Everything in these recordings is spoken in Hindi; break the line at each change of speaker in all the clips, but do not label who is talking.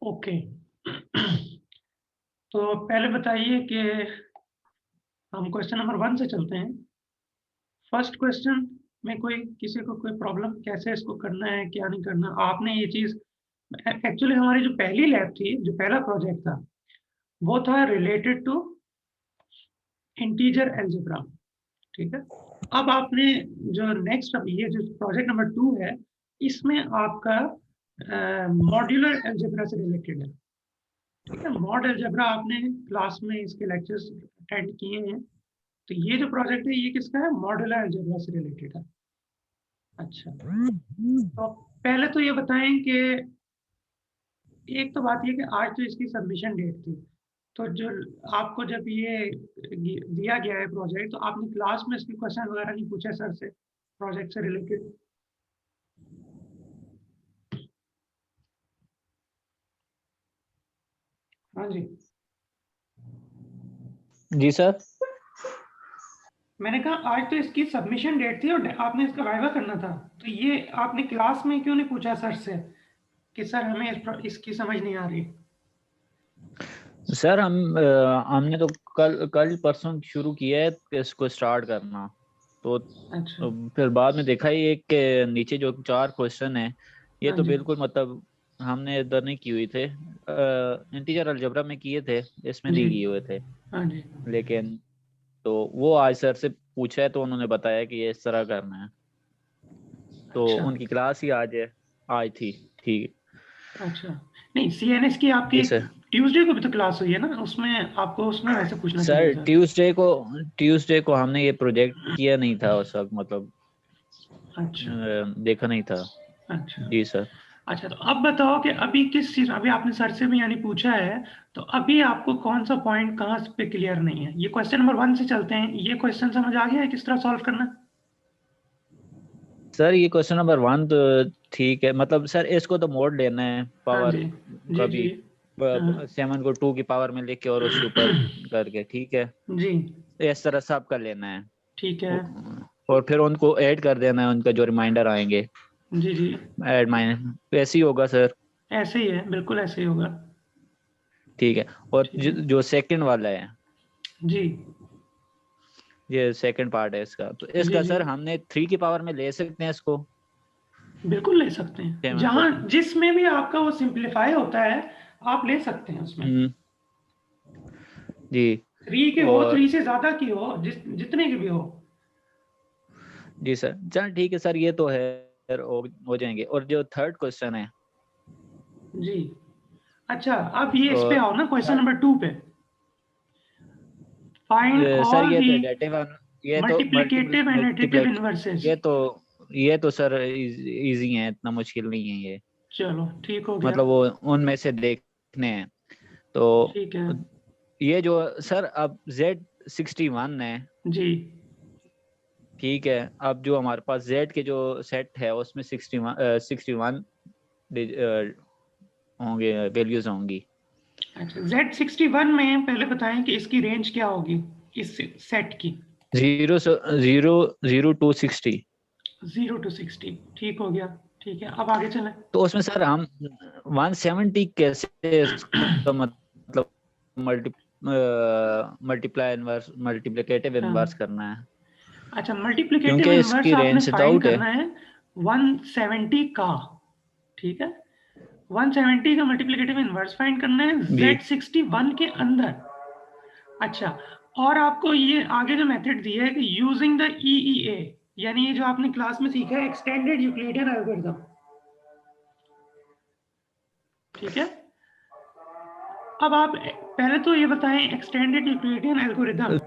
ओके। तो पहले बताइए कि हम क्वेश्चन नंबर 1 से चलते हैं। फर्स्ट क्वेश्चन में कोई किसी को कोई प्रॉब्लम कैसे इसको करना है, क्या नहीं करना? आपने ये चीज़ एक्चुअली हमारी जो पहली लैब थी, जो पहला प्रोजेक्ट था, वो था रिलेटेड टू इंटीजर अलजेब्रा, ठीक है? अब आपने जो नेक्स्ट ये जो प्रोजेक्ट नंबर 2 है, इसमें आपका मॉड्यूलर अलजेब्रा से रिलेटेड है, ठीक है? मॉड अलजेब्रा आपने क्लास में इसके लेक्चर्स अटेंड किए हैं। तो ये जो प्रोजेक्ट है ये किसका है? मॉड्यूलर अलजेब्रा से रिलेटेड है। अच्छा, तो पहले तो ये बताएं कि एक तो बात ये कि आज तो इसकी सबमिशन डेट थी, तो जो आपको जब ये दिया गया है प्रोजेक्ट, तो आपने क्लास में इसके क्वेश्चन वगैरह नहीं पूछे सर से प्रोजेक्ट से रिलेटेड? हाँ जी।
जी सर।
मैंने कहा आज तो इसकी सबमिशन डेट थी और आपने इसका वाइवा करना था, तो ये आपने क्लास में क्यों नहीं पूछा सर से कि सर हमें इसकी समझ नहीं आ रही?
सर हमने तो कल कल परसों शुरू किया है इसको स्टार्ट करना। तो
अच्छा।
फिर बाद में देखा ही एक के नीचे जो 4 क्वेश्चन है, ये
हाँ
तो
जी।
बिल्कुल मतलब हमने इधर नहीं की हुई थे। इंटीजर अलजेब्रा में किए थे, इसमें
जी।
नहीं किए हुए थे।
हाँ जी।
लेकिन तो वो आज सर से पूछा है तो उन्होंने बताया कि ये इस तरह करना है। तो
अच्छा।
उनकी क्लास ही आज थी। ठीक
अच्छा, नहीं सीएनएस की
है
आपकी
जी सर।
ट्यूसडे को भी तो क्लास हुई है ना, उसमें आपको उसमें वैसे पूछना चाहिए
सर
था।
ट्यूसडे को हमने ये प्रोजेक्ट किया नहीं था उस वक्त, मतलब
अच्छा।
देखा नहीं था।
अच्छा।
जी सर।
अच्छा, तो अब बताओ कि अभी किस चीज़, अभी आपने सर से भी यानी पूछा है, तो अभी आपको कौन सा पॉइंट कहाँ पे क्लियर नहीं है? ये क्वेश्चन नंबर 1 से चलते हैं। ये क्वेश्चन समझ आ गया है किस तरह सॉल्व करना?
सर ये क्वेश्चन नंबर 1 तो ठीक है, मतलब सर इसको तो मोड लेना है
हाँ
पावर
जी। जी,
का
जी।
भी।
हाँ।
7 को 2 की पावर में लेके और उसके ऊपर करके, ठीक है।
जी।
तो इस तरह सब कर लेना है।
ठीक है।
और फिर उनको ऐड कर देना है, उनका जो रिमाइंडर आएंगे
जी, जी।
ऐड माइनस, ऐसे ही होगा सर।
ऐसे ही है, बिल्कुल ऐसे ही होगा।
ठीक है। और
ठीक है।
जो सेकंड वाला है,
जी।
ये सेकंड पार्ट है इसका, तो
जी,
इसका
जी।
सर हमने 3 की पावर में ले सकते हैं इसको।
बिल्कुल ले सकते हैं,
7 को।
जहाँ जिसमें भी आपका वो सिंप्लीफाई होता है, आप ले सकते हैं उसमें।
हम्म। जी।
3 के हो,
और
3 से ज़्यादा की हो, जितने की भी हो।
जी सर, चल ठीक है सर, ये तो है सर, हो जाएंगे। और जो थर्ड क्वेश्चन है,
जी। अच्छा, अब ये इस पे
और
आओ ना, क्वेश्चन नंबर 2 पे। फाइंड
सर
ऑल
ये
दी
तो एडिटिव, ये तो
multiplicative and additive
multiplet,
inverses.
ये तो ये तो सर इजी है, इतना मुश्किल नहीं है ये।
चलो ठीक हो गया।
मतलब वो उनमें से देखने हैं। तो
ठीक है।
ये जो सर अब Z61 है,
जी।
ठीक है। अब जो हमारे पास Z के जो सेट है उसमें 61 होंगे, वैल्यूज होंगी।
अच्छा, Z61 में पहले बताएं कि इसकी रेंज क्या होगी, इस सेट की?
0 0 0 2 60।
0 टू 60, ठीक हो गया। ठीक है, अब आगे चलें।
तो उसमें सर हम 170 कैसे इसका मतलब मल्टी मल्टीप्लाई इनवर्स मल्टीप्लिकेटिव
हाँ।
इनवर्स करना है,
अच्छा, मल्टीप्लिकेटिव
क्योंकि
इनवर्स
इसकी
आपने
रेंज से तो
फाइंड
आउट है।
करना है 170 का, ठीक है? 170 का मल्टीप्लिकेटिव इनवर्स फाइंड करना है
जी।
Z61 के अंदर। अच्छा, और आपको ये आगे जो मेथड दिया है कि यूजिंग द EEA, यानी ये जो आपने क्लास में सीखा है, एक्सटेंडेड यूक्लिडियन एल्गोरिथम, ठीक है? अब आप पहले तो ये बताएं, एक्सटेंडेड यूक्लिडियन एल्गोरिथम,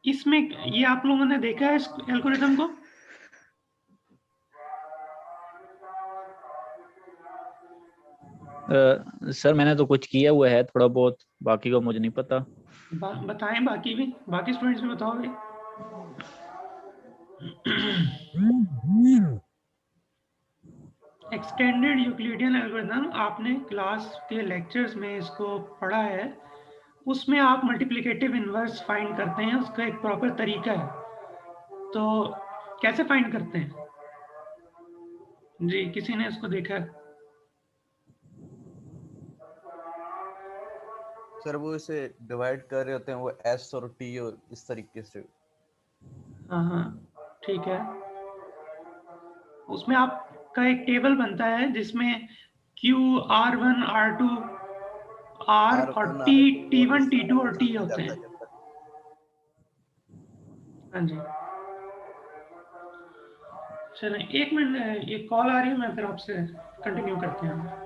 इसमें ये आप लोगों ने देखा है इस एल्गोरिथम को?
सर मैंने तो कुछ किया हुआ है थोड़ा बहुत, बाकी का मुझे नहीं पता।
बताएं, बाकी भी, बाकी स्टूडेंट्स भी बताओगे? एक्सटेंडेड यूक्लिडियन एल्गोरिथम आपने क्लास के लेक्चर्स में इसको पढ़ा है। उसमें आप मल्टीप्लिकेटिव इनवर्स फाइंड करते हैं, उसका एक प्रॉपर तरीका है। तो कैसे फाइंड करते हैं? जी, किसी ने इसको देखा है?
सर वो इसे डिवाइड कर रहे होते हैं, वो एस और टी और इस तरीके से।
हाँ हाँ ठीक है, उसमें आपका एक टेबल बनता है जिसमें Q R1 R2 R और
R1
T
R2 वो
T1
इस
T2 और T
चलता
होते
जाता
हैं।
जाता।
हाँ जी, चलें 1 मिनट, एक कॉल आ रही है, मैं फिर आपसे कंटिन्यू करते हैं।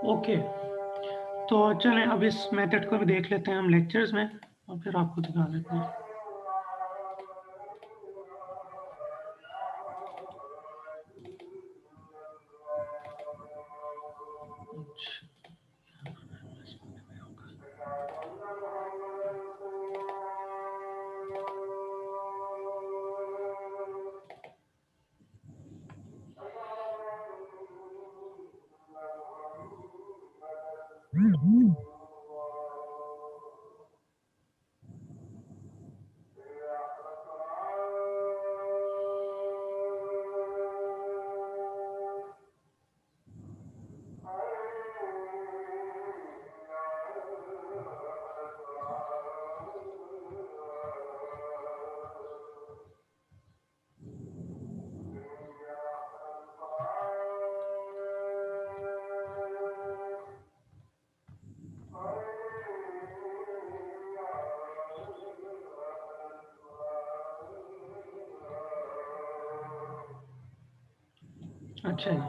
ओके, तो चलें अब इस मेथड को भी देख लेते हैं हम लेक्चर्स में और फिर आपको दिखा देते हैं। अच्छा जी,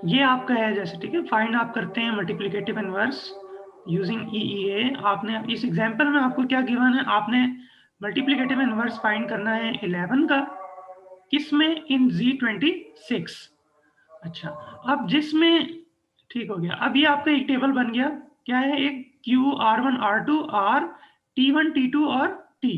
ये आपका है जैसे, ठीक है, फाइंड आप करते हैं मल्टीप्लिकेटिव इनवर्स यूजिंग EEA। आपने इस एग्जांपल में आपको क्या गिवन है, आपने मल्टीप्लिकेटिव इनवर्स फाइंड करना है 11 का, किसमें, इन Z26। अच्छा, अब जिसमें, ठीक हो गया, अब ये आपका एक टेबल बन गया, क्या है, एक Q R1 R2 R T1 T2 और T।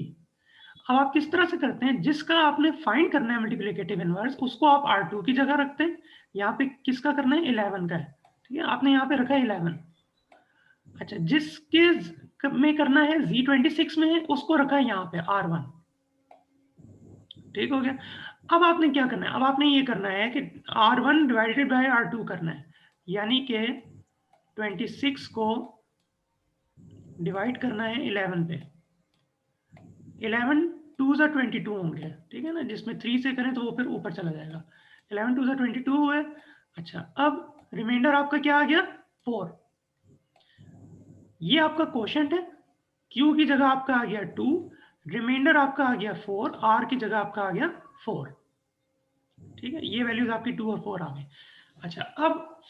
अब आप किस तरह से करते हैं, जिसका आपने फाइंड करना है मल्टीप्लिकेटिव इनवर्स, उसको आप R2 की जगह रखते हैं। यहाँ पे किसका करना है, 11 का है, ठीक है, आपने यहाँ पे रखा है 11। अच्छा, जिसके में करना है Z26 में है, उसको रखा है यहाँ पे R1। ठीक हो गया, अब आपने क्या करना है, अब आपने ये करना है कि R1 डिवाइडेड बाय R2 करना है, यानी कि 26 को डिवाइड करना है 11 पे। 11 2 ज़ा 22 होंगे, ठीक है ना, जिसमें 3 से करें तो वो फिर ऊपर चला जाएगा। 11 2 ज़ा 22 हुए। अच्छा, अब रिमाइंडर आपका क्या आ गया, 4। ये आपका क्वोशंट है, Q की जगह आपका आ गया 2, रिमाइंडर आपका आ गया 4, R की जगह आपका आ गया 4। ठीक है, ये वैल्यूज आपकी 2 और 4 आ गई। अच्छा, अब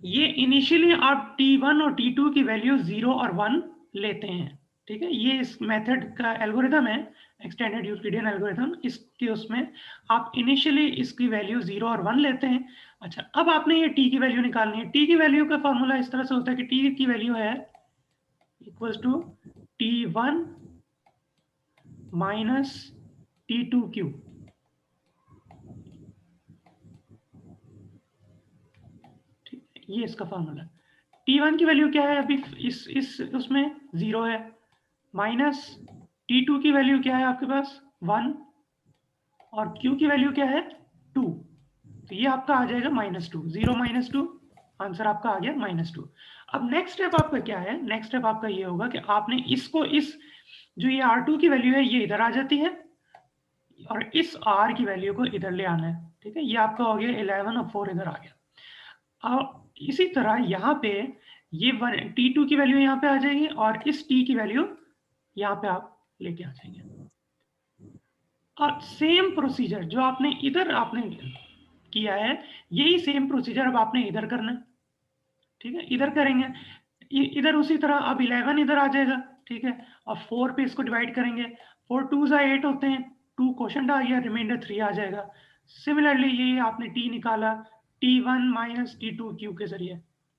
ये इनिशियली आप T1 और T2 की वैल्यू 0 और 1 लेते हैं, ठीक है, ये इस मेथड का एल्गोरिथम है, एक्सटेंडेड यूक्लिडियन एल्गोरिथम। इसके उसमें आप इनिशियली इसकी वैल्यू 0 और 1 लेते हैं। अच्छा, अब आपने ये t की वैल्यू निकालनी है। t की वैल्यू का फॉर्मूला इस तरह से होता है कि t की वैल्यू है equals to T1 minus T2Q। ये इसका फॉर्मूला। T1 की वैल्यू क्या है, अभी इस उसमें 0 है, माइनस T2 की वैल्यू क्या है आपके पास 1, और Q की वैल्यू क्या है 2। तो ये आपका आ जाएगा -2, 0 -2, आंसर आपका आ गया -2। अब नेक्स्ट स्टेप आपका क्या है? नेक्स्ट स्टेप आपका ये होगा कि आपने इसको इस जो ये R2 की वैल्यू है ये इधर आ जाती है और इस R की वैल्यू को इधर ले आना है, ठीक है? ये आपका हो गया 11 और 4 इधर आ गया। अब इसी तरह यहाँ पे ये T2 की वैल्यू यहाँ पे आ जाएगी और इस T की वैल्यू यहाँ पे आप लेके आ जाएंगे। और सेम प्रोसीजर जो आपने इधर आपने किया है, यही सेम प्रोसीजर अब आपने इधर करना है, ठीक है? इधर करेंगे, इधर उसी तरह अब 11 इधर आ जाएगा, ठीक है? और 4 पे इसको डिवाइड करेंगे, 4 2 8 होते हैं, 2 क्वोशंट आ गया, रिमाइंडर 3 आ जाएगा। सिमिलरली ये आपने t निकाला, t1 माइनस t2 क्यू के जरिए,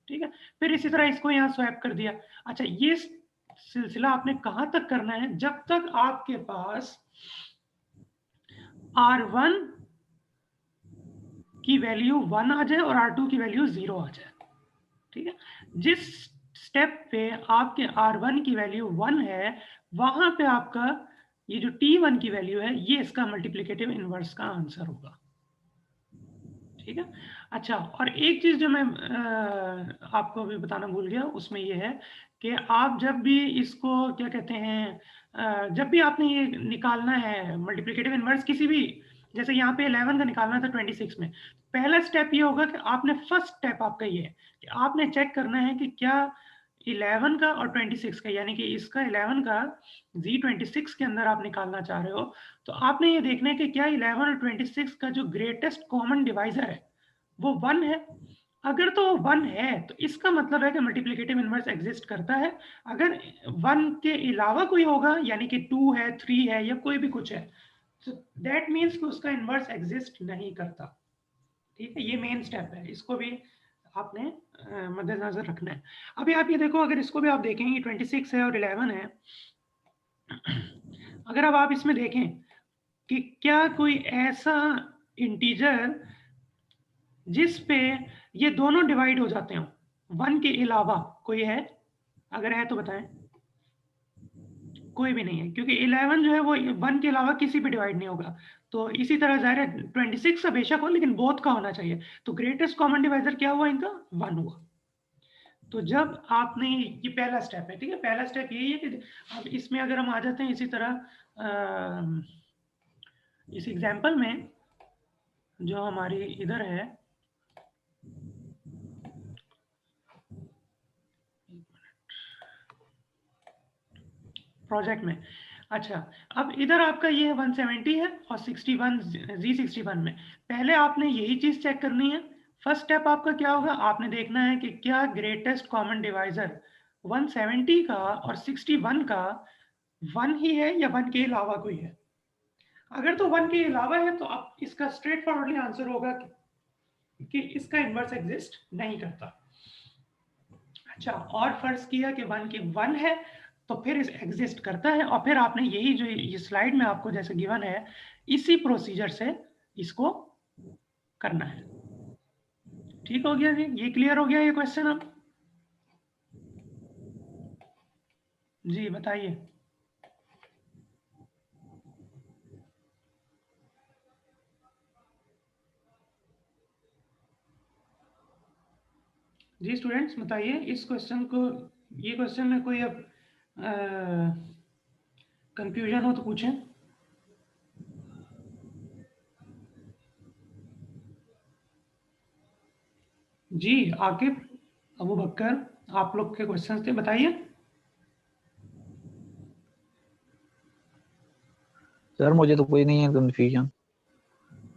ठीक है? फिर इसी तरह इसको यहाँ स्वैप कर दिया। अच्छा, ये सिलसिला आपने कहाँ तक करना है? जब तक आपके पास R1 की वैल्यू 1 आ जाए और R2 की वैल्यू 0 आ जाए, ठीक है? जिस स्टेप पे आपके R1 की वैल्यू 1 है, वहां पे आपका ये जो T1 की वैल्यू है, ये इसका मल्टीप्लिकेटिव इनवर्स का आंसर होगा, ठीक है? अच्छा, और एक चीज जो मैं आपको अभी बताना भूल गया, उसमें ये है कि आप जब भी इसको क्या कहते हैं, जब भी आपने ये निकालना है मल्टीप्लिकेटिव इनवर्स किसी भी, जैसे यहाँ पे 11 का निकालना था 26 में, पहला स्टेप ये होगा कि आपने फर्स्ट स्टेप आपका ये है कि आपने चेक करना है कि क्या 11 का और 26 का, यानी कि इसका 11 का Z26 के अंदर आप निकालना चाह रहे हो, तो आपने ये देखना है कि क्या 11 और 26 का जो ग्रेटेस्ट कॉमन डिवाइजर है वो 1 है। अगर तो 1 है तो इसका मतलब है कि मल्टीप्लिकेटिव इनवर्स एग्जिस्ट करता है। अगर 1 के अलावा कोई होगा, यानी कि 2 है, 3 है या कोई भी कुछ है, तो दैट मीन्स कि उसका इनवर्स एग्जिस्ट नहीं करता, ठीक है? ये मेन स्टेप है, इसको भी आपने मद्देनजर रखना है। अभी आप ये देखो, अगर इसको भी आप देखेंगे 26 है और 11 है, अगर अब आप इसमें देखें कि क्या कोई ऐसा इंटीजर जिस पे ये दोनों डिवाइड हो जाते हो 1 के अलावा कोई है? अगर है तो बताएं। कोई भी नहीं है, क्योंकि 11 जो है वो 1 के अलावा किसी पे डिवाइड नहीं होगा। तो इसी तरह ज़ाहिर है 26 का बेशक हो, लेकिन बोथ का होना चाहिए। तो ग्रेटेस्ट कॉमन डिवाइजर क्या हुआ इनका? 1 हुआ। तो जब आपने ये पहला स्टेप है, ठीक है? पहला स्टेप यही है कि अब इसमें अगर हम आ जाते हैं इसी तरह इस एग्जाम्पल में जो हमारी इधर है, प्रोजेक्ट में। अच्छा, अब इधर आपका ये 170 है और 61 Z61 में पहले आपने यही चीज चेक करनी है। फर्स्ट स्टेप आपका क्या होगा? आपने देखना है कि क्या ग्रेटेस्ट कॉमन डिवाइजर 170 का और 61 का 1 ही है या 1 के अलावा कोई है। अगर तो 1 के अलावा है तो आप इसका स्ट्रेट फॉरवर्डली आंसर होगा कि इसका इनवर्स एग्जिस्ट नहीं करता। अच्छा, और फर्ज किया कि 1 के 1 है तो फिर इस एग्जिस्ट करता है, और फिर आपने यही जो ये स्लाइड में आपको जैसे गिवन है, इसी प्रोसीजर से इसको करना है। ठीक हो गया जी? ये क्लियर हो गया ये क्वेश्चन? अब जी बताइए। जी स्टूडेंट्स बताइए इस क्वेश्चन को, ये क्वेश्चन में कोई अब कंफ्यूजन हो तो पूछें। जी आकिब, अबू बकर, आप लोग के क्वेश्चन थे, बताइए।
सर मुझे तो कोई नहीं है कंफ्यूजन।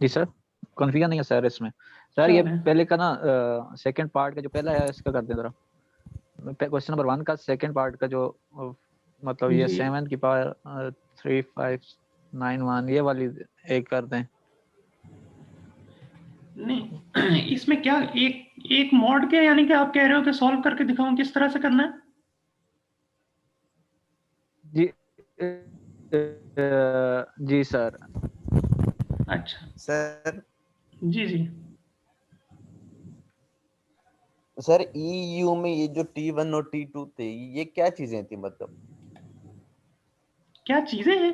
जी सर, कंफ्यूजन नहीं है सर इसमें। सर ये पहले का ना सेकंड पार्ट का जो पहला है इसका कर दें जरा। क्वेश्चन नंबर 1 का सेकंड पार्ट का जो मतलब ये 7 की पावर 3591 ये वाली एक कर दें।
नहीं इसमें क्या एक मॉड के, यानी कि आप कह रहे हो कि सॉल्व करके दिखाऊं किस तरह से करना है?
जी जी सर।
अच्छा
सर
जी जी
सर EU में ये जो T1 और T2 थे, ये क्या चीजें थी? मतलब
क्या चीजें हैं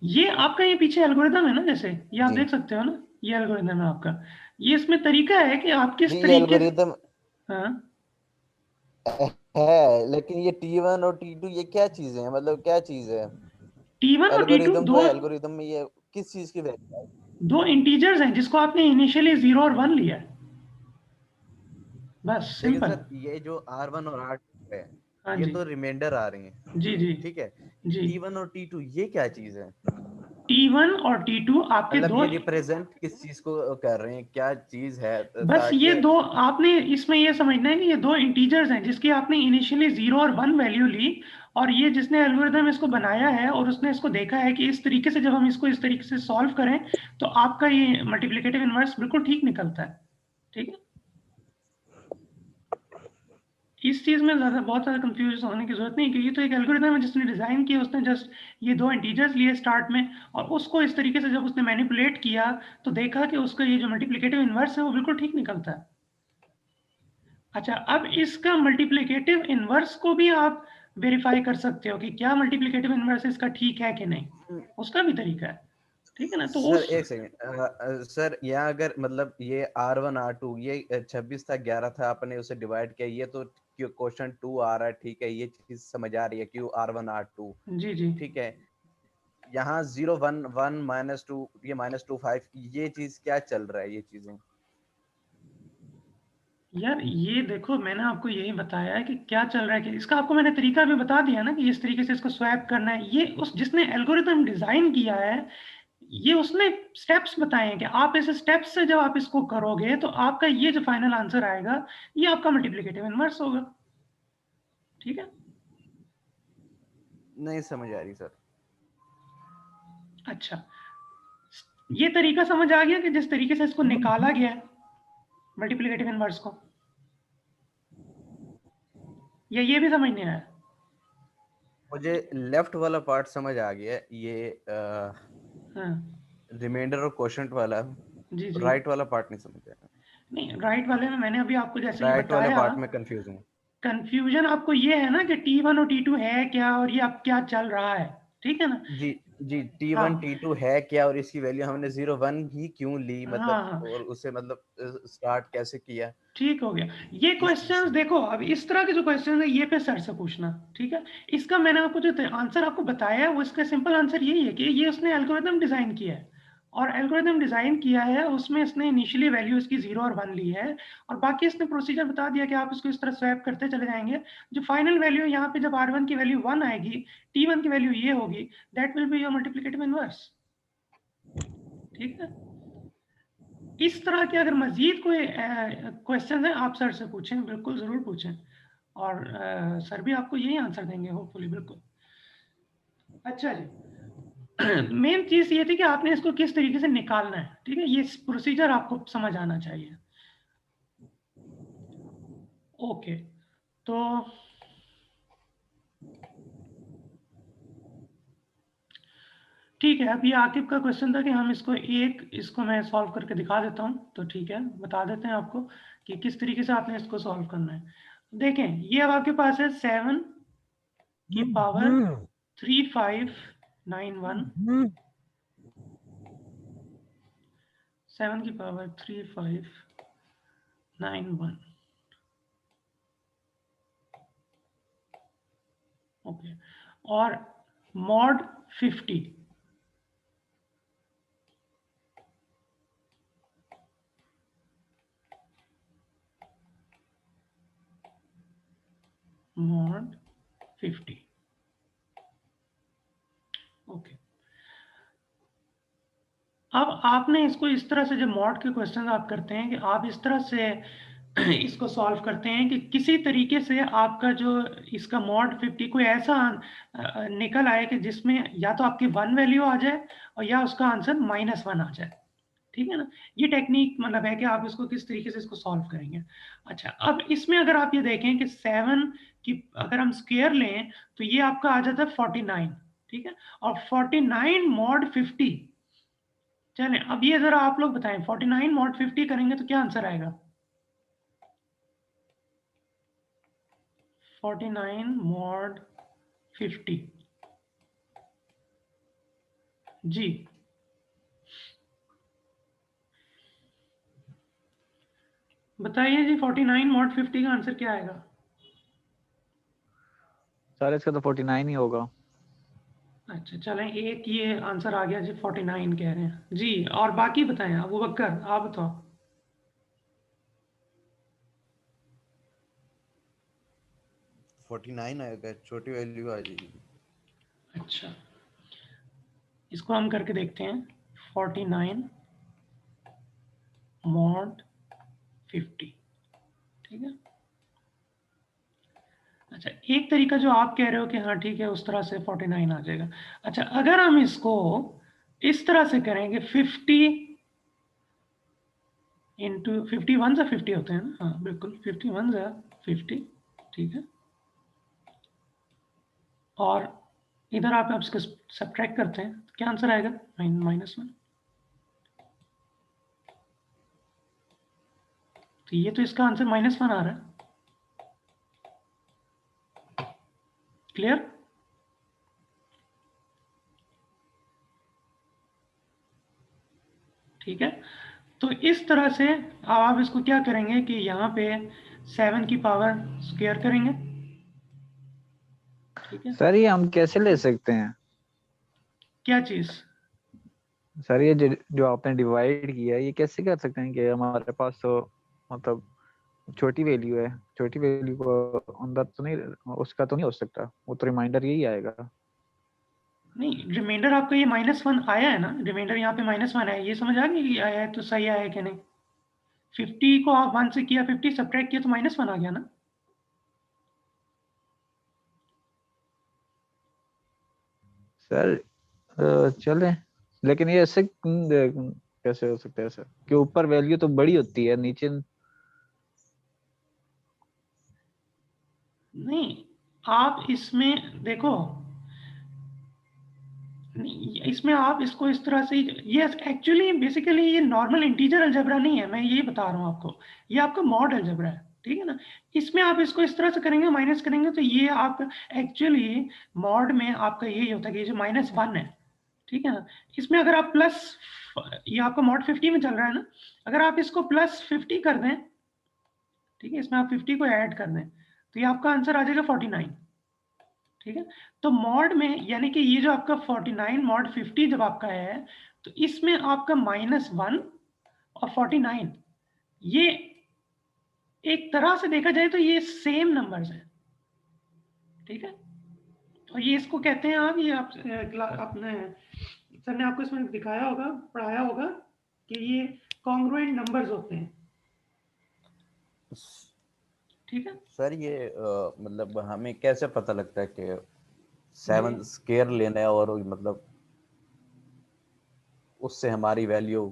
ये आपका ये पीछे एल्गोरिदम है ना, जैसे ये आप
जी
देख सकते हो ना, ये एल्गोरिदम है आपका। ये इसमें तरीका है कि आप किस
जी, ये
तरीके से,
एल्गोरिदम
हाँ
है, लेकिन ये T1 और T2 ये क्या चीजें हैं, मतलब क्या चीज है?
T1 और T2
एल्गोरिदम जो
दो
है, एल्गोरिदम में ये किस चीज की वैल्यू है?
दो इंटीजर्स हैं जिसको आपने इनिशियली 0 और 1 लिया है, बस
लेकिन
सिंपल।
सर ये जो R1 और R2 है,
हाँ
ये
जी,
तो रिमाइंडर आ रही हैं,
जी जी
ठीक है।
जी।
T1 और T2 ये क्या चीज है?
T1 और T2 आपके
मतलब
दो,
ये रिप्रेजेंट किस चीज को कर रहे हैं, क्या चीज है,
बस ये
ताकि
दो, आपने इसमें ये समझना है कि ये दो इंटीजर्स हैं जिसकी आपने इनिशियली 0 और 1 वैल्यू ली, और ये जिसने एल्गोरिदम इसको बनाया है और उसने इसको देखा है कि इस तरीके से जब हम इसको इस तरीके से सॉल्व करें तो आपका ये मल्टीप्लिकेटिव इनवर्स बिल्कुल ठीक निकलता है। ठीक है, इस चीज में ज्यादा बहुत ज्यादा कंफ्यूज होने की जरूरत नहीं, क्योंकि तो एक एल्गोरिथम है जिसने डिजाइन किया, उसने जस्ट ये दो इंटीजर्स लिए स्टार्ट में, और उसको इस तरीके से जब उसने मैनिपुलेट किया तो देखा कि उसका ये जो मल्टीप्लिकेटिव इनवर्स है वो बिल्कुल ठीक निकलता है। अच्छा, अब इसका मल्टीप्लिकेटिव इनवर्स को भी आप वेरीफाई कर सकते हो कि क्या मल्टीप्लिकेटिव इनवर्स इसका ठीक है कि नहीं, उसका भी तरीका है। ठीक है ना, तो
सर
उस,
एक सेकंड, सर यहाँ अगर मतलब ये R1 R2 ये 26 था 11 था, आपने उसे डिवाइड किया, ये तो क्वेश्चन 2 आ रहा है, ठीक है, ये चीज समझ आ रही है, क्यों R1 R2,
जी जी।
ठीक है। यहाँ 0 1 1 -2, ये -2 5, ये चीज क्या चल रहा है, ये चीजें?
यार ये देखो, मैंने आपको यही बताया है कि क्या चल रहा है, कि इसका आपको मैंने तरीका भी बता दिया ना कि इस तरीके से इसको स्वैप करना है। ये उस जिसने एल्गोरिथम डिजाइन किया है, ये उसने स्टेप्स बताए हैं कि आप इस स्टेप्स से जब आप इसको करोगे तो आपका ये जो फाइनल आंसर आएगा ये आपका मल्टीप्लिकेटिव इनवर्स होगा। ठीक है,
नहीं समझ आ रही सर।
अच्छा, ये तरीका समझ आ गया कि जिस तरीके से इसको निकाला गया है मल्टीप्लिकेटिव इनवर्स को, या ये भी समझ नहीं आया?
मुझे लेफ्ट वाला पार्ट समझ आ गया, ये
हाँ
रिमाइंडर और क्वोशंट वाला,
जी जी।
राइट वाला पार्ट नहीं समझ आया।
नहीं, राइट वाले में मैंने अभी आपको जैसे ये
राइट वाले
बताया,
पार्ट में कंफ्यूज हूँ।
कंफ्यूजन आपको ये है ना कि T1 और T2 है क्या और ये अब क्या चल रहा है। ठीक है ना,
जी जी, T1
हाँ
T2 है क्या, और इसकी वैल्यू हमने 0 1 ही क्यों ली,
हाँ
मतलब
हाँ,
और उसे मतलब स्टार्ट कैसे किया,
ठीक हो गया। ये
इस चीज
क्वेश्चंस
से।
देखो, अब इस तरह के जो क्वेश्चंस है ये पे सर से पूछना। ठीक है, इसका मैंने आपको जो आंसर आपको बताया है वो इसका सिंपल आंसर यही है कि ये उसने एल्गोरिथम डिजाइन किया है, और एल्गोरिथम डिजाइन किया है उसमें इसने इनिशियली वैल्यू इसकी 0 और 1 ली है, और बाकी इसने प्रोसीजर बता दिया कि आप इसको इस तरह स्वैप करते चले जाएंगे। जो फाइनल वैल्यू है यहाँ पे, जब R1 की वैल्यू 1 आएगी, T1 की वैल्यू ये होगी, that will be your multiplicative inverse. ठीक है, इस तरह के अगर मजीद कोई क्वेश्चन है आप सर से पूछें, बिल्कुल ज़रूर पूछें, और सर भी आपको यही आंसर देंगे होपफुली, बिल्कुल। अच्छा जी, मेन चीज़ ये थी कि आपने इसको किस तरीके से निकालना है। ठीक है, ये प्रोसीजर आपको समझ आना चाहिए। ओके, तो ठीक है, अब ये आकिब का क्वेश्चन था कि हम इसको मैं सॉल्व करके दिखा देता हूँ, तो ठीक है बता देते हैं आपको कि किस तरीके से आपने इसको सॉल्व करना है। देखें, ये अब आपके पास है 7 की पावर 3591, 7 की पावर 3591। ओके, और मॉड 50, मॉड 50। ओके, अब आपने इसको इस तरह से, जब मॉड के क्वेश्चन आप करते हैं कि आप इस तरह से इसको सॉल्व करते हैं कि किसी तरीके से आपका जो इसका मॉड 50 कोई ऐसा निकल आए कि जिसमें या तो आपकी 1 वैल्यू आ जाए और या उसका आंसर -1 आ जाए। ठीक है ना, ये टेक्निक मतलब है कि आप इसको किस तरीके से इसको सॉल्व करेंगे। अच्छा, अब इसमें अगर आप ये देखें कि 7 की अगर हम स्क्वायर लें तो ये आपका आ जाता है 49। ठीक है, और 49 मॉड 50, चलें अब ये जरा आप लोग बताएं, 49 मॉड 50 करेंगे तो क्या आंसर आएगा? 49 मॉड 50, जी बताइए जी, 49 मॉड 50 का आंसर क्या आएगा?
सर इसका तो 49 ही होगा।
अच्छा चलें, एक ये आंसर आ गया जी, 49 कह रहे हैं जी। और बाकी बताएं, अबू बकर आप बताओ।
49 आएगा, छोटी वैल्यू आ जाएगी।
अच्छा इसको हम करके देखते हैं, 49 मॉड 50, ठीक है। अच्छा एक तरीका जो आप कह रहे हो कि हाँ ठीक है, उस तरह से 49 आ जाएगा। अच्छा अगर हम इसको इस तरह से करेंगे, 50 इंटू 51 से 50 होते हैं ना, हाँ बिल्कुल 51 से 50, ठीक है। और इधर आप इसको सब्ट्रैक्ट करते हैं तो क्या आंसर आएगा? -1। तो ये तो इसका आंसर -1 आ रहा है। क्लियर? ठीक है, तो इस तरह से अब आप इसको क्या करेंगे कि यहाँ पे 7 की पावर स्क्वायर करेंगे, ठीक है।
सर ये हम कैसे ले सकते हैं?
क्या चीज़?
सर ये जो आपने डिवाइड किया है, ये कैसे कर सकते हैं कि हमारे पास तो मतलब छोटी वैल्यू है, छोटी वैल्यू को अंदर तो नहीं, उसका तो नहीं हो सकता, वो तो रिमाइंडर यही आएगा।
नहीं, रिमाइंडर आपका ये -1 आया है ना, रिमाइंडर यहाँ पे -1 आया है, ये समझ आ गई कि आया है तो सही आया है कि नहीं। 50 को आप 1 से किया, 50 सब्ट्रैक्ट किया तो -1 आ गया ना।
सर चले, लेकिन ये ऐसे कैसे हो सकता है सर कि ऊपर वैल्यू तो बड़ी होती है, नीचे
नहीं, आप इसमें देखो, नहीं इसमें आप इसको इस तरह से, ये एक्चुअली बेसिकली ये नॉर्मल इंटीजर अलजेब्रा नहीं है, मैं यही बता रहा हूँ आपको, ये आपका मॉड अलजेब्रा है, ठीक है ना। इसमें आप इसको इस तरह से करेंगे, माइनस करेंगे, तो ये आप एक्चुअली मॉड में आपका यही होता है कि ये जो -1 है, ठीक है ना, इसमें अगर आप प्लस, ये आपका मॉड 50 में चल रहा है ना, अगर आप इसको +50 कर दें, ठीक है, इसमें आप 50 को ऐड कर दें, तो ये आपका आंसर आ जाएगा 49, ठीक है। तो मॉड में यानी कि ये जो आपका 49 मॉड 50 जब आपका है, तो इसमें आपका -1 और 49, ये एक तरह से देखा जाए तो ये सेम नंबर्स हैं, ठीक है। और ये इसको कहते हैं आप, ये आप अपने सर ने आपको इसमें दिखाया होगा, पढ़ाया होगा कि ये कॉन्ग्रुएंट नंबर्स होते हैं, ठीक है।
सर ये मतलब हमें कैसे पता लगता है कि 7 स्क्वायर लेना है और मतलब उससे हमारी वैल्यू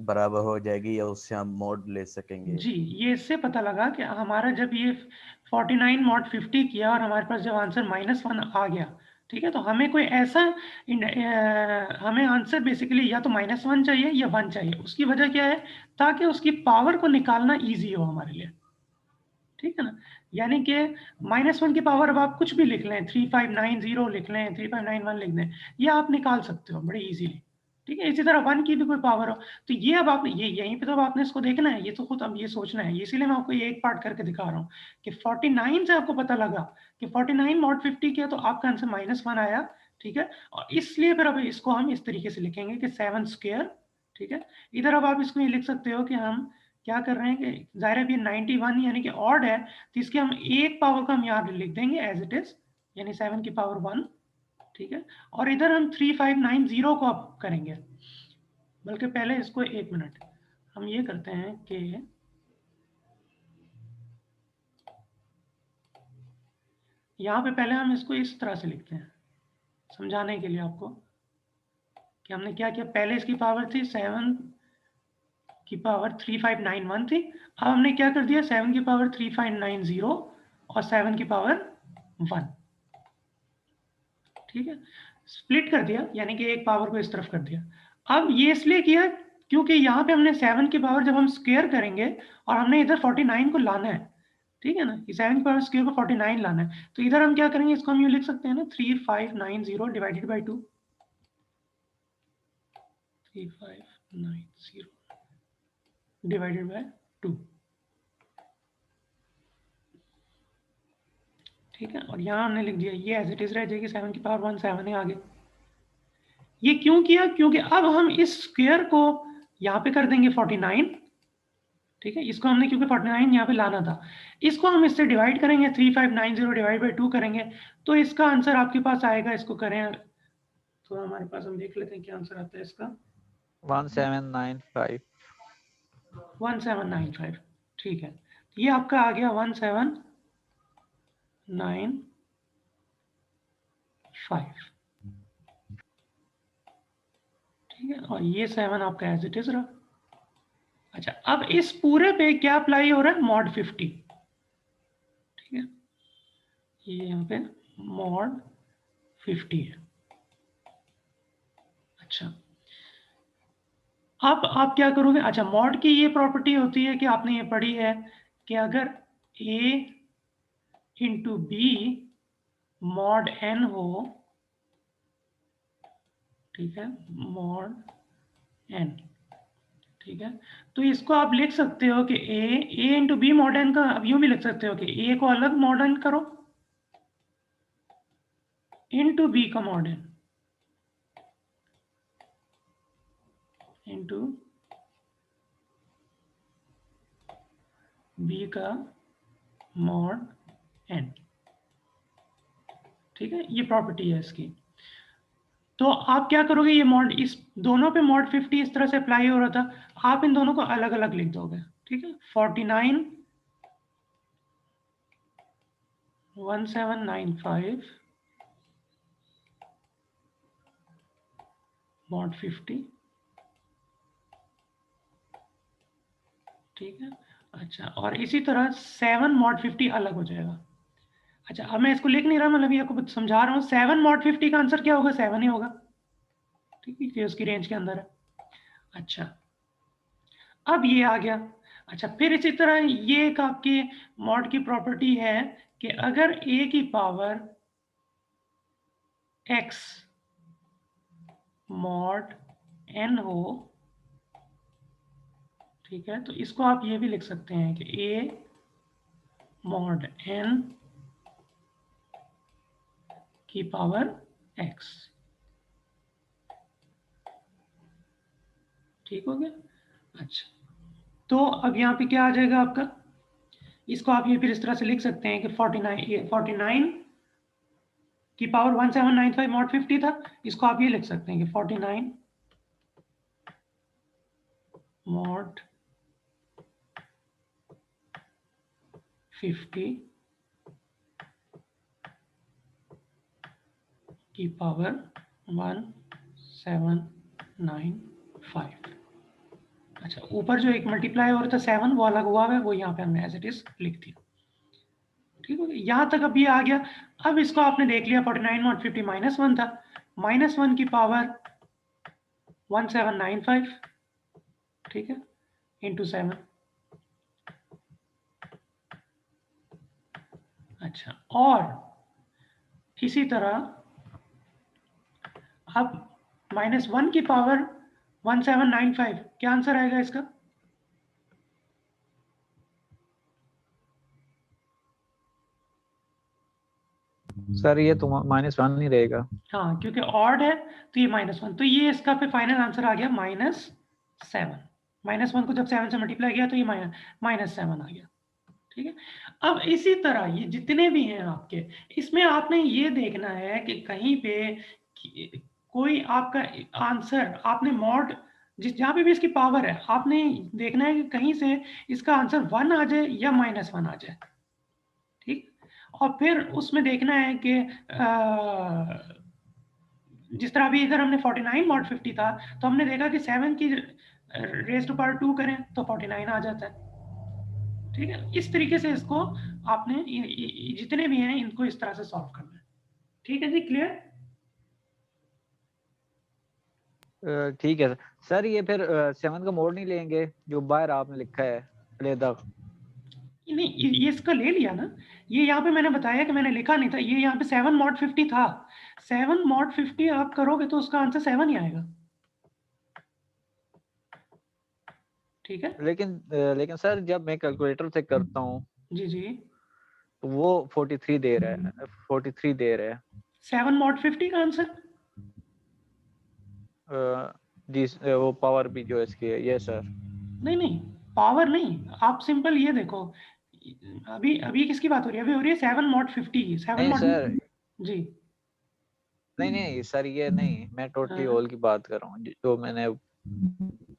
बराबर हो जाएगी या उससे हम मॉड ले सकेंगे?
जी, ये इससे पता लगा कि हमारा जब ये 49 मॉड 50 किया और हमारे पास जब आंसर -1 आ गया, ठीक है, तो हमें कोई ऐसा हमें आंसर बेसिकली या तो -1 चाहिए या 1 चाहिए। उसकी वजह क्या है? ताकि उसकी पावर को निकालना ईजी हो हमारे लिए, ठीक है ना। यानी कि -1 की पावर अब आप कुछ भी लिख लें, 3590 लिख लें, 3591 लिख दें, ये आप निकाल सकते हो बड़े इजीली, ठीक है। इसी तरह 1 की भी कोई पावर हो, तो ये अब आपने ये यहीं पे तो अब आपने इसको देखना है, ये तो खुद अब ये सोचना है, इसीलिए मैं आपको ये एक पार्ट करके दिखा रहा हूँ कि 49 से आपको पता लगा कि 49 मॉड 50 किया तो आपका आंसर -1 आया, ठीक है। और इसलिए फिर अब इसको हम इस तरीके से लिखेंगे कि 7 स्क्वायर, ठीक है। इधर अब आप इसको ये लिख सकते हो कि हम क्या कर रहे हैं कि ज़ाहिर है ये 91 यानी कि ऑड है, तो इसकी हम एक पावर को हम यहाँ लिख देंगे एज इट इज, यानी 7 की पावर 1, ठीक है। और इधर हम 3590 को अब करेंगे, बल्कि पहले इसको 1 मिनट हम ये करते हैं कि यहाँ पे पहले हम इसको इस तरह से लिखते हैं समझाने के लिए आपको कि हमने क्या किया। पहले इसकी पावर थी 7 की पावर 3591 थी, अब हमने क्या कर दिया, 7 की पावर 3590 और 7 की पावर 1, ठीक है, स्प्लिट कर दिया, यानी कि एक पावर को इस तरफ कर दिया। अब ये इसलिए किया क्योंकि यहाँ पे हमने 7 की पावर जब हम स्क्वायर करेंगे और हमने इधर 49 को लाना है, ठीक है ना, 7 की पावर स्क्वायर को 49 लाना है, तो इधर हम क्या करेंगे, इसको हम यूँ लिख सकते हैं ना, 3590 डिवाइडेड बाई 2, 3590 डिवाइडेड बाय 2, ठीक है। और यहाँ हमने लिख दिया, ये एज इट इज रह जाएगी, 7 की पावर 1 7 है आगे। ये क्यों किया? क्योंकि अब हम इस स्क्वायर को यहाँ पे कर देंगे 49, ठीक है। इसको हमने क्योंकि 49 यहाँ पे लाना था, इसको हम इससे डिवाइड करेंगे, 3590 डिवाइड बाई 2 करेंगे तो इसका आंसर आपके पास आएगा। इसको करें तो हमारे पास, हम देख लेते हैं क्या आंसर आता है इसका।
1795।
1795, ठीक है। ये आपका आ गया 1795, ठीक है। और ये 7 आपका एज इट इज रहा। अच्छा, अब इस पूरे पे क्या अप्लाई हो रहा है? मॉड 50, ठीक है। ये यहाँ पे मॉड 50 है। अच्छा, अब आप क्या करोगे? अच्छा, मॉड की ये प्रॉपर्टी होती है कि आपने ये पढ़ी है कि अगर a into b mod n हो, ठीक है, मॉड n, ठीक है, तो इसको आप लिख सकते हो कि a into b mod n का, अब यूं भी लिख सकते हो कि a को अलग मॉड n करो इंटू बी का मॉड n इंटू बी का मॉड n, ठीक है। ये प्रॉपर्टी है इसकी। तो आप क्या करोगे? ये मॉड, इस दोनों पे मॉड 50 इस तरह से अप्लाई हो रहा था, आप इन दोनों को अलग अलग लिख दोगे, ठीक है। 49 1795 मॉड 50, ठीक है। अच्छा, और इसी तरह 7 मॉड 50 अलग हो जाएगा। अच्छा, अब मैं इसको लिख नहीं रहा, मतलब ये आपको समझा रहा हूँ। 7 मॉड 50 का आंसर क्या होगा? 7 ही होगा, ठीक है, ये उसकी रेंज के अंदर है। अच्छा, अब ये आ गया। अच्छा, फिर इसी तरह ये एक आपकी मॉड की प्रॉपर्टी है कि अगर a की पावर x मॉड n हो, ठीक है, तो इसको आप ये भी लिख सकते हैं कि a मॉड n की पावर x, ठीक हो गया। अच्छा, तो अब यहाँ पे क्या आ जाएगा आपका? इसको आप ये फिर इस तरह से लिख सकते हैं कि 49 की पावर 1795 मॉड 50 था, इसको आप ये लिख सकते हैं कि 49 मॉड 50 की पावर 1795। अच्छा, ऊपर जो एक मल्टीप्लाई हो रहा था 7, वो अलग हुआ है, वो यहाँ पे हमने एज इट इज लिख दिया, ठीक हो गया। यहाँ तक अब ये आ गया। अब इसको आपने देख लिया, 49 मॉड 50 -1 था, -1 की पावर 1795, ठीक है, इंटू 7। अच्छा, और इसी तरह अब -1 की पावर 1795, क्या आंसर आएगा इसका?
सर ये तो -1 ही रहेगा।
हाँ, क्योंकि ऑड है तो ये -1, तो ये इसका फिर फाइनल आंसर आ गया -7। -1 को जब 7 से मल्टीप्लाई किया तो ये -7 आ गया, ठीक है। अब इसी तरह ये जितने भी हैं आपके, इसमें आपने ये देखना है कि कहीं पे कोई आपका आंसर, आपने मॉड जहाँ पे भी इसकी पावर है, आपने देखना है कि कहीं से इसका आंसर 1 आ जाए या -1 आ जाए, ठीक। और फिर उसमें देखना है कि जिस तरह अभी इधर हमने 49 मॉड 50 था, तो हमने देखा कि 7 की रेज़ टू पावर 2 करें तो 49 आ जाता है, ठीक है। इस तरीके से इसको आपने जितने भी हैं इनको इस तरह से सॉल्व करना है, ठीक है जी, क्लियर?
ठीक है सर। ये फिर 7 का मोड नहीं लेंगे जो बाहर आपने लिखा है अलग?
नहीं, ये इसका ले लिया ना। ये यहाँ पे मैंने बताया कि मैंने लिखा नहीं था, ये यहाँ पे 7 मॉड 50 था। 7 मॉड 50 आप करोगे तो उसका आंसर 7 ही आएगा, ठीक है।
लेकिन सर जब मैं कैलकुलेटर से करता हूँ
जी जी,
तो वो 43 दे रहा है, 43 दे रहा है।
7 mod 50 का आंसर।
जी वो पावर भी जो इसकी है, ये सर।
नहीं नहीं, पावर नहीं, आप सिंपल ये देखो, अभी अभी किसकी बात हो रही है? अभी हो रही है 7 mod 50 की, 7
नहीं
mod।
सर,
जी।
नहीं नहीं सर, ये नहीं, मैं टोटली
हाँ,
होल की बात कर रहा हूँ जो मैंने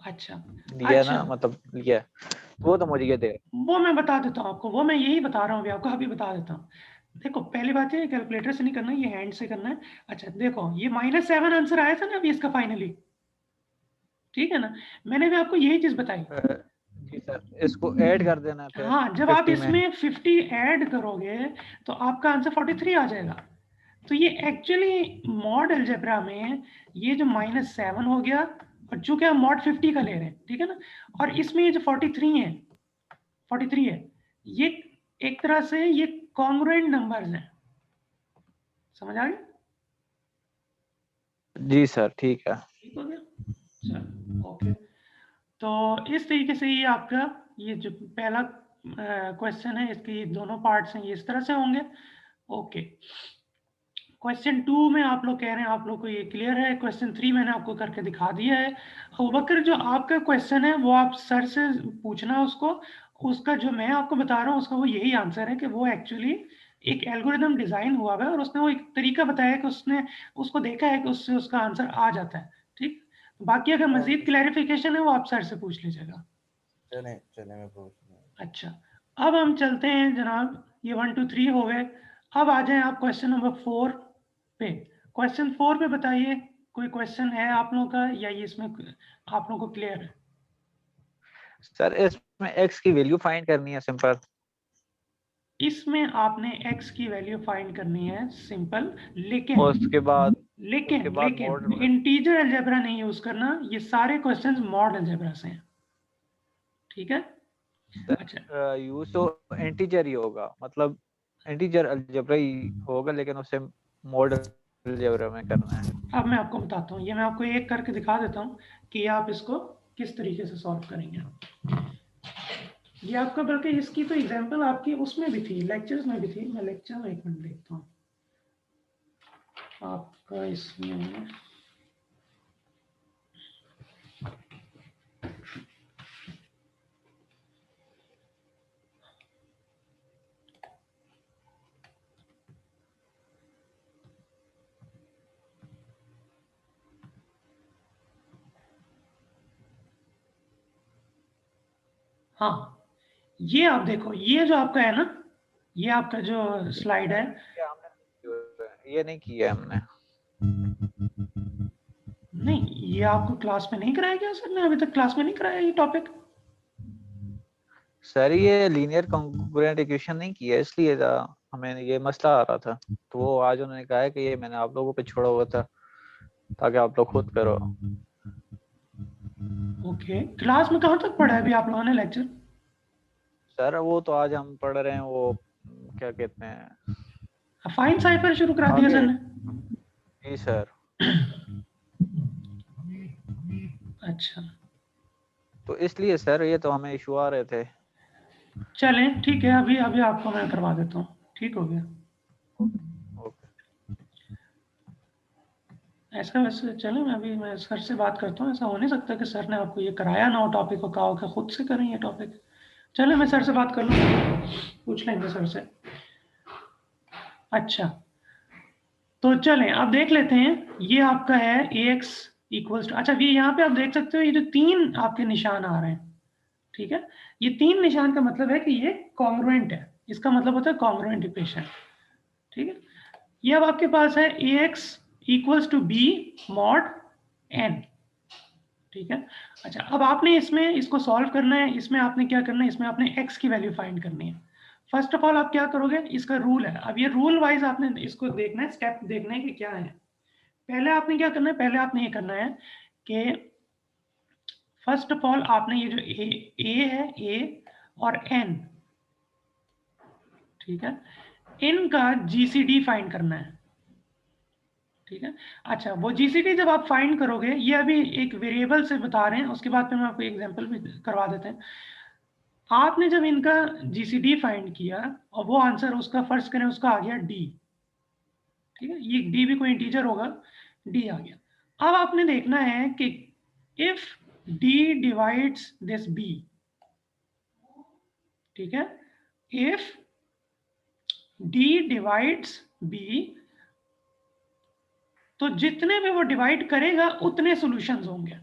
अच्छा
लिया
अच्छा,
ना, मतलब लिया, वो तो मुझे ये दे।
वो मैं बता देता हूँ आपको, वो मैं यही बता रहा हूँ अभी आपको, अभी बता देता हूँ। देखो पहली बात है, कैलकुलेटर से नहीं करना है, ये हैंड से करना है। अच्छा देखो, ये -7 आंसर आया था ना अभी इसका फाइनली, ठीक है ना? मैंने भी आपको यही चीज बताई।
जी सर, इसको ऐड कर देना फिर
हाँ, जब आप
50 में।
इसमें 50 ऐड करोगे तो आपका आंसर 43 आ जाएगा। तो ये एक्चुअली मॉड अलजेब्रा में ये जो -7 हो गया, और चूंकि हम मॉड 50 का ले रहे हैं, ठीक है ना, और इसमें ये जो 43 है, ये एक तरह से ये कॉन्ग्रुएंट नंबर्स हैं। समझ आ गया?
जी सर ठीक है।
ठीक हो गया, चलो ओके। तो इस तरीके से ये आपका ये जो पहला क्वेश्चन है, इसके ये दोनों पार्ट्स हैं, ये इस तरह से होंगे। ओके, क्वेश्चन 2 में आप लोग कह रहे हैं आप लोग को ये क्लियर है, क्वेश्चन 3 मैंने आपको करके दिखा दिया है। अबूबकर जो आपका क्वेश्चन है वो आप सर से पूछना उसको, उसका जो मैं आपको बता रहा हूँ उसका वो यही आंसर है कि वो एक्चुअली एक एल्गोरिदम डिजाइन हुआ है और उसने वो एक तरीका बताया कि उसने उसको देखा है कि उससे उसका आंसर आ जाता है। ठीक, बाकी अगर मजीद क्लैरिफिकेशन है वो आप सर से पूछ लीजिएगा।
चले चले मैं पूछ लूँ।
अच्छा, अब हम चलते हैं जनाब, ये 1 2 3 हो गए। अब आ जाएं आप क्वेश्चन नंबर 4 पे। क्वेश्चन 4 पे बताइए, कोई क्वेश्चन है आप लोगों का या ये इसमें आप लोगों को क्लियर है?
सर इसमें x की वैल्यू फाइंड करनी है, सिंपल।
इसमें आपने x की वैल्यू फाइंड करनी है, सिंपल, लेकिन
और उसके बाद
लेकिन
मॉड
इंटीजर अलजेब्रा नहीं यूज करना, ये सारे क्वेश्चंस मॉड अलजेब्रा से हैं, ठीक है? अच्छा,
यूज तो इंटीजर ही होगा, मतलब इंटीजर अलजेब्रा ही होगा, लेकिन उसे मॉड अलजेब्रा में करना है।
अब मैं आपको बताता हूँ, ये मैं आपको एक करके दिखा देता हूँ कि आप इसको किस तरीके से सॉल्व करेंगे। ये आपका, बल्कि इसकी तो एग्जांपल आपकी उसमें भी थी, लेक्चर्स में भी थी। मैं लेक्चर में एक मिनट देखता हूँ आपका इसमें। हाँ, ये आप देखो, ये जो आपका है ना, ये आपका जो स्लाइड है।
ये नहीं किया हमने।
नहीं, ये आपको क्लास में नहीं कराया गया सर ने? अभी तक क्लास में नहीं कराया ये टॉपिक?
सर ये लीनियर कॉन्ग्रुएंट इक्वेशन नहीं किया, इसलिए हमें ये मसला आ रहा था। तो वो आज उन्होंने कहा है कि ये मैंने आप लोगों पे छोड़ा हुआ था ताकि आप लोग खुद करो।
ओके, क्लास में कहाँ तक पढ़ा है अभी आप लोगों ने लेक्चर?
सर वो तो आज हम पढ़ रहे हैं, वो क्या कहते हैं,
फाइन साइफर शुरू करा दिया
आगे।
सर ने?
जी सर।
अच्छा,
तो इसलिए सर ये तो हमें इशू आ रहे थे।
चलें ठीक है, अभी अभी आपको मैं करवा देता हूँ, ठीक हो गया।
ओके।
ऐसा वैसे चले, मैं सर से बात करता हूँ। ऐसा हो नहीं सकता कि सर ने आपको ये कराया ना हो, टॉपिक को कहा हो कि खुद से करें ये टॉपिक। चले मैं सर से बात कर लूँ, पूछ लेंगे सर से। अच्छा, तो चलें आप देख लेते हैं, ये आपका है ax इक्वल्स टू, अच्छा ये यहाँ पे आप देख सकते हो ये जो 3 आपके निशान आ रहे हैं, ठीक है, ये 3 निशान का मतलब है कि ये कॉन्ग्रुएंट है, इसका मतलब होता है कॉन्ग्रुएंट इक्वेशन, ठीक है। ये अब आपके पास है ax equals to b mod n, ठीक है। अच्छा, अब आपने इसमें इसको सॉल्व करना है, इसमें आपने क्या करना है, इसमें आपने x की वैल्यू फाइंड करनी है। फर्स्ट ऑफ ऑल आप क्या करोगे, इसका रूल है, अब ये रूल वाइज आपने इसको देखना है, स्टेप देखना है कि क्या है। पहले आपने क्या करना है, पहले आपने ये करना है कि फर्स्ट ऑफ ऑल आपने ये जो ए है, ए और एन, ठीक है, इनका जीसीडी फाइंड करना है। ठीक है। अच्छा, वो जीसीडी जब आप फाइंड करोगे, ये अभी एक वेरिएबल से बता रहे हैं, उसके बाद में मैं आपको एग्जांपल भी करवा देते हैं। आपने जब इनका जीसीडी फाइंड किया और वो आंसर उसका फर्स्ट करें उसका आ गया डी, ठीक है, ये डी भी कोई इंटीजर होगा, डी आ गया। अब आपने देखना है कि if d divides this b, ठीक है, इफ डी डिवाइड्स बी, तो जितने भी वो डिवाइड करेगा उतने सॉल्यूशंस होंगे।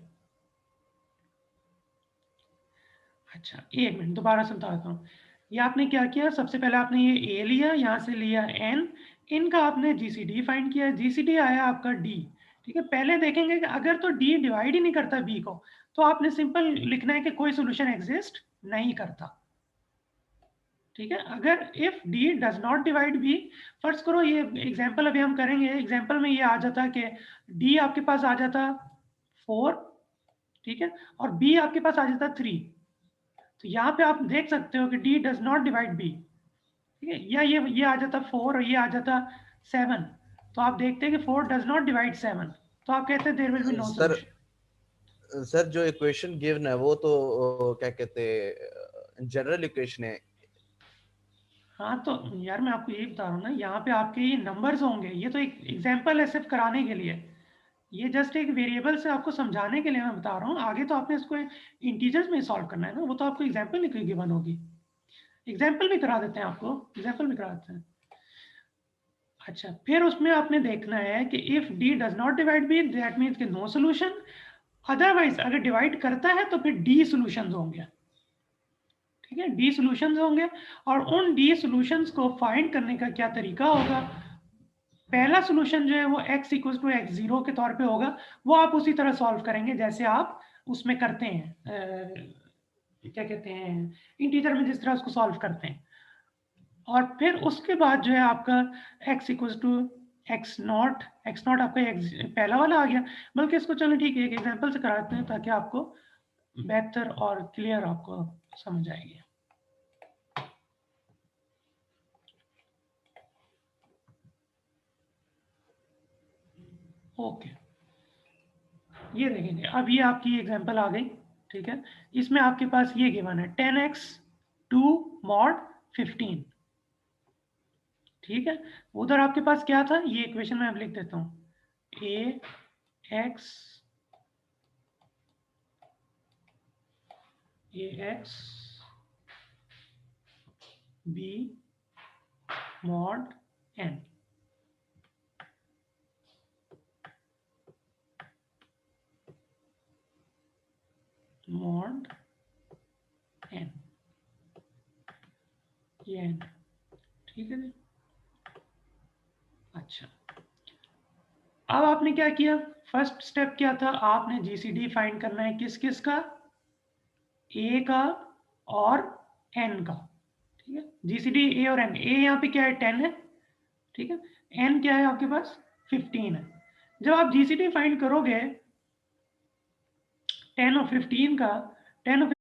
अच्छा, एक मिनट दोबारा से बताता हूँ। ये आपने क्या किया, सबसे पहले आपने ये ए लिया, यहाँ से लिया एन, इनका आपने जीसीडी फाइंड किया, जीसीडी आया आपका डी, ठीक है। पहले देखेंगे कि अगर तो डी डिवाइड ही नहीं करता बी को, तो आपने सिंपल लिखना है कि कोई सॉल्यूशन एग्जिस्ट नहीं करता, ठीक है। अगर if d does not divide b, फर्ज करो ये एग्जांपल अभी हम करेंगे, एग्जांपल में ये आ जाता कि डी आपके पास आ जाता 4, ठीक है, और बी आपके पास आ जाता 3, तो यहाँ पे आप देख सकते हो कि d does not divide b, ठीक है, या ये आ जाता 4 और ये आ जाता 7, तो आप देखते हैं कि 4 डज नॉट डिवाइड 7, तो आप कहते हैं there will be no
sir
solution.
Sir जो इक्वेशन गिवन है वो तो क्या कहते हैं जनरल इक्वेशन है।
हाँ तो यार मैं आपको यही बता रहा हूँ ना, यहाँ पे आपके ये नंबर्स होंगे, ये तो एक एग्जांपल है सिर्फ कराने के लिए, ये जस्ट एक वेरिएबल से आपको समझाने के लिए मैं बता रहा हूँ, आगे तो आपने इसको इंटीजर्स में सॉल्व करना है ना, वो तो आपको एग्जांपल नहीं गिवन होगी। एग्जांपल भी करा देते हैं आपको, एग्जांपल भी करा देते हैं। अच्छा, फिर उसमें आपने देखना है कि if d does not divide b, that means कि नो सॉल्यूशन, अदरवाइज अगर डिवाइड करता है तो फिर डी सॉल्यूशंस होंगे, ठीक है, डी सॉल्यूशंस होंगे। और उन डी सॉल्यूशंस को फाइंड करने का क्या तरीका होगा, पहला सॉल्यूशन जो है वो x equal to x zero के तौर पे होगा, वो आप उसी तरह सॉल्व करेंगे जैसे आप उसमें करते हैं, क्या कहते हैं, इंटीजर में जिस तरह उसको सॉल्व करते हैं। और फिर उसके बाद जो है आपका x equal to x naught आपका x पहला वाला आ गया। बल्कि इसको चलो ठीक है एक एग्जांपल से कराते हैं ताकि आपको बेहतर और क्लियर आपको समझ आएगी। ओके, ये देखेंगे, अब ये आपकी एग्जांपल आ गई, ठीक है। इसमें आपके पास ये गिवन है 10x 2 mod 15, ठीक है। उधर आपके पास क्या था, ये इक्वेशन में अब लिख देता हूँ, a x b mod n, mod n, ये n, ठीक है जी। अच्छा, अब आपने क्या किया, फर्स्ट स्टेप क्या था, आपने जीसीडी फाइंड करना है किस किस का, ए का और एन का, ठीक है। जीसीडी ए और एन, ए यहाँ पे क्या है 10 है, ठीक है, एन क्या है आपके पास 15 है। जब आप जीसीडी फाइंड करोगे 10 और 15 का, 10 और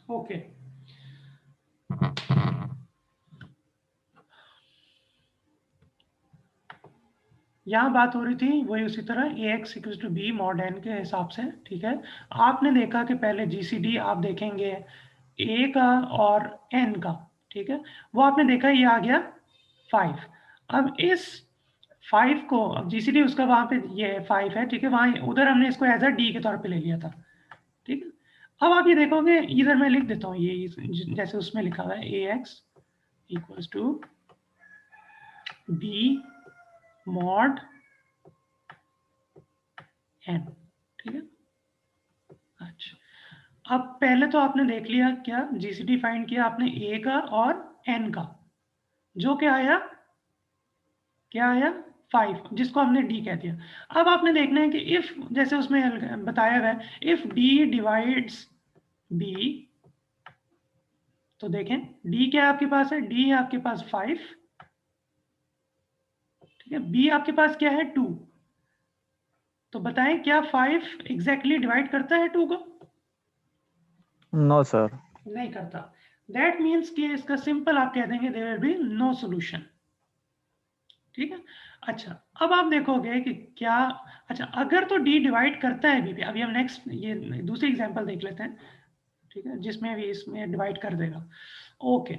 ओके, यहाँ बात हो रही थी वही उसी तरह ax equal to b mod n के हिसाब से, ठीक है। आपने देखा कि पहले GCD आप देखेंगे a का और n का, ठीक है, वो आपने देखा ये आ गया 5। अब इस 5 को, अब GCD उसका वहाँ पे ये 5 है, ठीक है, वहाँ उधर हमने इसको एज अ d के तौर पे ले लिया था, ठीक है। अब आप ये देखोगे, इधर मैं लिख देता हूँ ये जैसे उसमें लिखा हुआ है ax equals to b mod n, ठीक है। अच्छा, अब पहले तो आपने देख लिया क्या, GCD फाइंड किया आपने a का और n का, जो क्या आया, क्या आया 5, जिसको हमने d कह दिया। अब आपने देखना है कि इफ, जैसे उसमें बताया हुआ है, इफ d डिवाइड्स b, तो देखें d क्या आपके पास है, d है आपके पास 5, ठीक है, b आपके पास क्या है 2, तो बताएं क्या 5 एग्जैक्टली डिवाइड करता है 2 को?
नो सर,
नहीं करता। दैट मीन्स कि इसका सिंपल आप कह देंगे there will be no solution, ठीक है। अच्छा, अब आप देखोगे कि क्या, अच्छा अगर तो d डिवाइड करता है b, अभी हम नेक्स्ट ये दूसरी एग्जांपल देख लेते हैं, ठीक है, जिसमें भी इसमें डिवाइड कर देगा। ओके,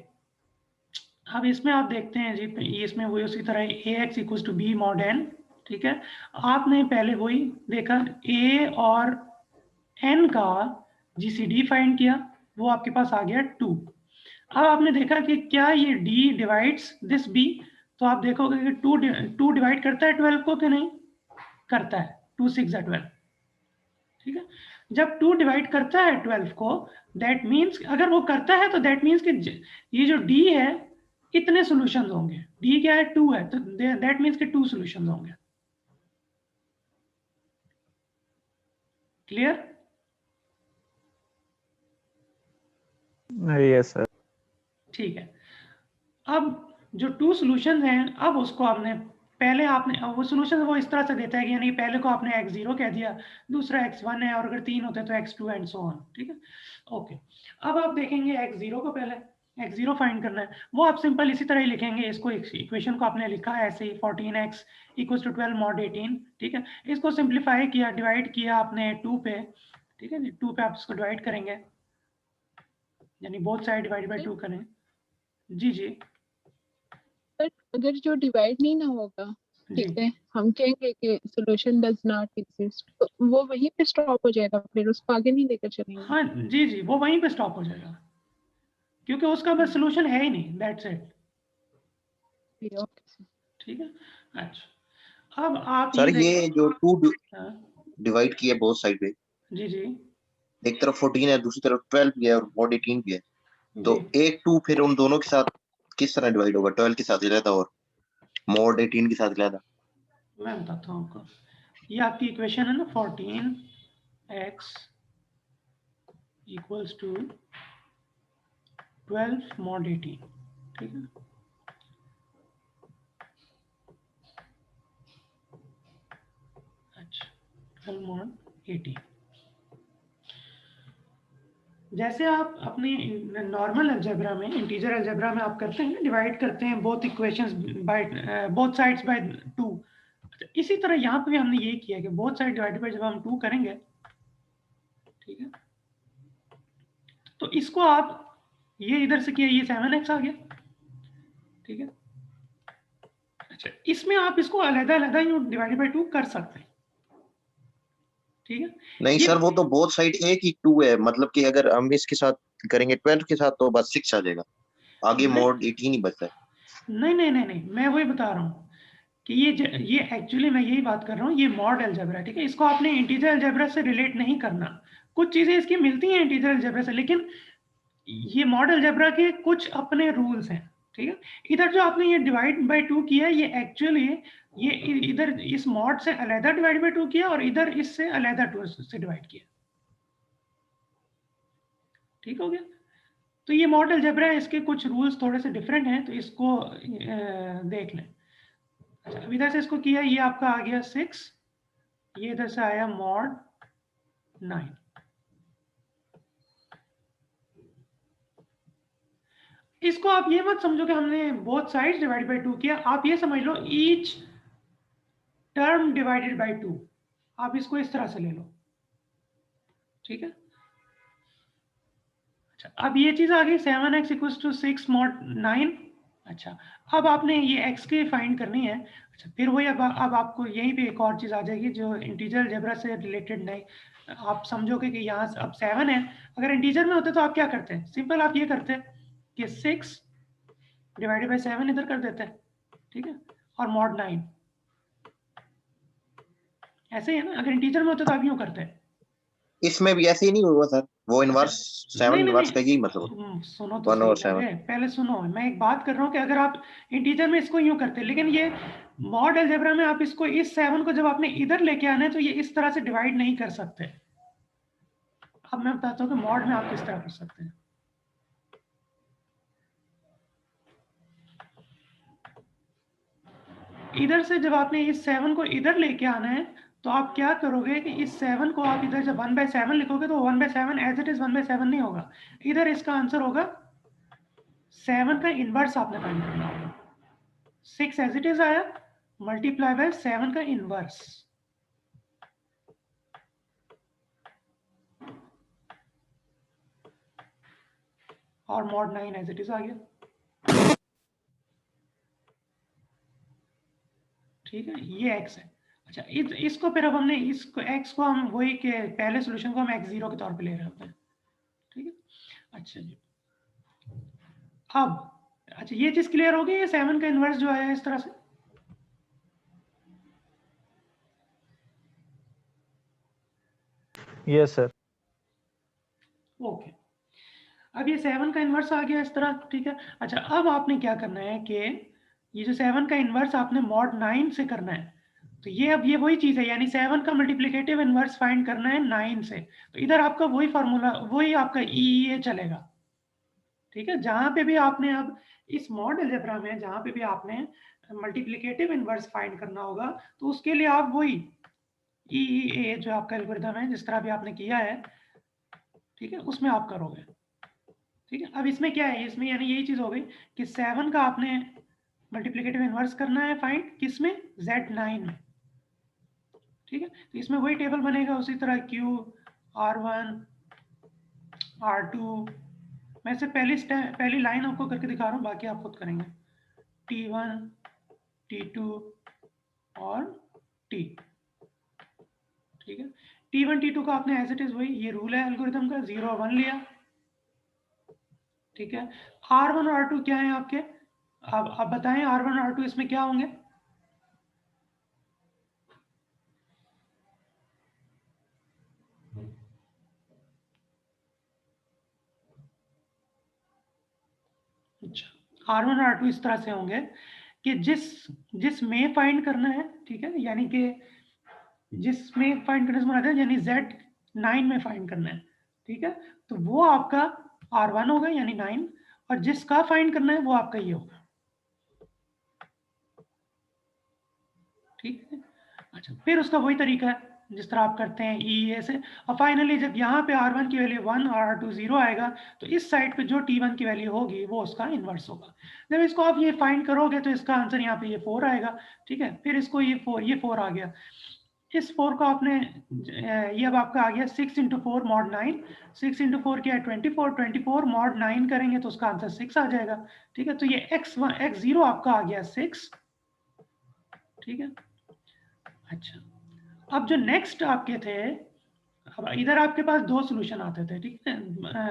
अब इसमें आप देखते हैं जी, इसमें वही उसी तरह ax equal to b mod n, ठीक है। आपने पहले वही देखा a और n का GCD फाइंड किया, वो आपके पास आ गया 2। अब आपने देखा कि क्या ये d डिवाइड्स दिस b, तो आप देखोगे कि 2 डिवाइड करता है 12 को कि नहीं करता है, 2 6 12, ठीक है। जब 2 डिवाइड करता है 12 को, दैट मीन्स अगर वो करता है तो दैट मीन्स कि ये जो d है इतने सॉल्यूशंस होंगे, d क्या है 2 है, तो दैट मीन्स कि 2 सॉल्यूशंस होंगे। क्लियर?
Yes sir.
ठीक है। अब जो 2 सॉल्यूशंस हैं, अब उसको आपने पहले आपने वो सॉल्यूशन वो इस तरह से देता है कि यानी पहले को आपने x0 कह दिया, दूसरा x1 है, और अगर 3 होते तो x2 एंड सो ऑन, ठीक है। ओके, अब आप देखेंगे x0 को, पहले x0 फाइंड करना है, वो आप सिंपल इसी तरह ही लिखेंगे, इसको इक्वेशन को आपने लिखा है ऐसे ही 14x इक्वल्स टू 12 मॉड 18, ठीक है। इसको सिंप्लीफाई किया, डिवाइड किया आपने 2 पे, ठीक है, 2 पे आप इसको डिवाइड करेंगे, यानी बोथ साइड डिवाइड बाई 2 करें। जी जी
पर अगर जो डिवाइड नहीं ना होगा,
जी,
ठीक है, हम कहेंगे कि सॉल्यूशन डज नॉट एग्जिस्ट, तो वो वहीं पे स्टॉप हो जाएगा, फिर उसको आगे नहीं लेकर चलेंगे।
हाँ जी जी, वो वहीं पे स्टॉप हो जाएगा, क्योंकि उसका बस सॉल्यूशन है ही नहीं, दैट्स इट,
ओके
ठीक है। अच्छा, अब आप
सर
ये
ये जो 2
हाँ,
डिवाइड किया बोथ साइड पे,
जी जी
एक तरफ 14 है दूसरी तरफ 12 भी है और मॉड 18 भी है, तो
जी,
एक 2 फिर उन दोनों के साथ किस तरह डिवाइड होगा? 12 के साथ लेता और मॉड 18 के साथ लेता।
मैं बताता हूँ आपको, ये आपकी इक्वेशन है ना, 14x इक्वल्स टू 12 मॉड 18, ठीक है। अच्छा, 12 मॉड 18, जैसे आप अपनी नॉर्मल अलजेब्रा में, इंटीजर अलजेब्रा में आप करते हैं, डिवाइड करते हैं both equations by both sides by 2, इसी तरह यहाँ पे भी हमने ये किया कि बोथ साइड डिवाइडेड बाय जब हम 2 करेंगे, ठीक है, तो इसको आप ये इधर से किया, ये 7x आ गया, ठीक है। अच्छा, इसमें आप इसको अलग-अलग ही डिवाइडेड बाय 2 कर सकते हैं, ठीक है।
नहीं
ये
सर, वो तो बोथ साइड एक ही 2 है, मतलब कि अगर हम इसके साथ करेंगे 12 के साथ तो बस 6 आ जाएगा, आगे
नहीं
मॉड 18 ही बचता है।
नहीं, मैं वही बता रहा हूँ कि ये एक्चुअली मैं यही बात कर रहा हूँ, ये मॉड अलजेब्रा, ठीक है, इसको आपने इंटीजर अलजेब्रा से रिलेट नहीं करना। कुछ चीजें इसकी मिलती हैं इंटीजर अलजेब्रा से, लेकिन ये मॉड अलजेब्रा के कुछ अपने रूल्स हैं, ठीक है। इधर जो आपने ये डिवाइड बाय 2 किया, ये एक्चुअली ये इधर इस मॉड से अलहदा डिवाइड बाय 2 किया, और इधर इससे अलहदा 2 से डिवाइड किया, ठीक हो गया। तो ये मॉड अलजेब्रा है, इसके कुछ रूल्स थोड़े से डिफरेंट हैं, तो इसको देख लें। अच्छा, अब इधर से इसको किया, ये आपका आ गया 6, ये इधर से आया मॉड 9, इसको आप ये मत समझो कि हमने बोथ साइड्स डिवाइड बाय 2 किया, आप ये समझ लो ईच टर्म डिवाइडेड बाय 2, आप इसको इस तरह से ले लो, ठीक है। अच्छा, अब ये चीज आ गई 7x = 6 mod 9। अच्छा, अब आपने ये x की फाइंड करनी है। अच्छा, फिर वही अब आपको यहीं पे एक और चीज आ जाएगी जो इंटीजर अलजेब्रा से रिलेटेड नहीं, आप समझोगे कि यहाँ अब 7 है, अगर इंटीजर में होते तो आप क्या करते हैं, सिंपल आप ये करते हैं कि 6 डिवाइडेड बाय 7 इधर कर देते हैं, ठीक है, और mod 9 ऐसे ही है ना। अगर इंटीजर में होते तो आप यूं करते हैं।
इसमें भी ऐसे ही नहीं हुआ सर, वो इनवर्स
अच्छा,
7
नहीं नहीं
इनवर्स का यही
नहीं,
मतलब
सुनो तो
1
सही
और 7।
पहले सुनो, मैं एक बात कर रहा हूँ कि अगर आप इंटीजर में इसको यूं करते, लेकिन ये मॉड अलजेब्रा में आप इसको इस 7 को जब आपने इधर लेके आना है तो ये इस तरह से डिवाइड नहीं कर सकते। अब मैं बताता हूँ कि मॉड में आप किस तरह कर सकते हैं। इधर से जब आपने इस 7 को इधर लेके आना है तो आप क्या करोगे कि इस 7 को आप इधर जब 1/7 लिखोगे तो 1/7 एज इट इज 1/7 नहीं होगा, इधर इसका आंसर होगा 7 का इनवर्स आपने फाइंड करना होगा। 6 एज इट इज आया, मल्टीप्लाई बाय 7 का इनवर्स, और mod 9 एज इट इज आ गया, ठीक है, ये x है। अच्छा, इसको फिर अब हमने इसको x को हम वही के पहले सॉल्यूशन को हम x0 के तौर पे ले रहे होते हैं, ठीक है। अच्छा जी, अब अच्छा ये चीज क्लियर हो गई, ये 7 का इनवर्स जो आया इस तरह से।
Yes sir.
ओके, अब ये 7 का इनवर्स आ गया इस तरह, ठीक है। अच्छा, अब आपने क्या करना है कि ये जो 7 का इनवर्स आपने mod 9 से करना है, तो ये अब ये वही चीज है, यानी 7 का मल्टीप्लिकेटिव इनवर्स फाइंड करना है 9 से, तो इधर आपका वही फार्मूला, वही आपका EEA चलेगा, ठीक है। जहां पे भी आपने अब इस मॉड अलजेब्रा में जहां पे भी आपने मल्टीप्लिकेटिव इनवर्स फाइंड करना होगा तो उसके लिए आप वही EEA जो आपका एल्गोरिथम है जिस तरह भी आपने किया है, ठीक है, उसमें आप करोगे, ठीक है। अब इसमें क्या है, इसमें यानी यही चीज हो गई कि 7 का आपने मल्टीप्लिकेटिव इनवर्स करना है फाइंड किसमें, Z9 में, ठीक है। तो इसमें वही टेबल बनेगा उसी तरह Q R1 R2, मैं से पहली लाइन आपको करके दिखा रहा हूँ, बाकी आप खुद करेंगे, T1 T2 और T, ठीक है। T1 T2 का आपने एज इट इज वही, ये रूल है एल्गोरिथम का, 0 1 लिया, ठीक है। R1 और R2 क्या है आपके, अब आप बताएं R1 और R2 इसमें क्या होंगे। अच्छा, R1 और R2 इस तरह से होंगे कि जिस में फाइंड करना है, ठीक है, यानी कि जिसमें फाइंड करने से मुराद है यानी Z9 में फाइंड करना है, ठीक है, तो वो आपका R1 होगा यानी 9, और जिसका फाइंड करना है वो आपका ये होगा, ठीक है। अच्छा, फिर उसका वही तरीका है जिस तरह आप करते हैं EEA से, और फाइनली जब यहाँ पे R1 की वैल्यू 1 और R2 0 आएगा तो इस साइड पे जो T1 की वैल्यू होगी वो उसका इन्वर्स होगा। जब इसको आप ये फाइंड करोगे तो इसका आंसर यहाँ पे ये 4 आएगा, ठीक है। फिर इसको ये 4 आ गया, इस 4 को आपने ये अब आपका आ गया 6 × 4 mod 9, 6 × 4 क्या है 24 mod 9 करेंगे तो उसका आंसर 6 आ जाएगा, ठीक है। तो ये x0 आपका आ गया 6, ठीक है। अच्छा, अब जो नेक्स्ट आपके थे, अब इधर आपके पास दो सॉल्यूशन आते थे, ठीक है,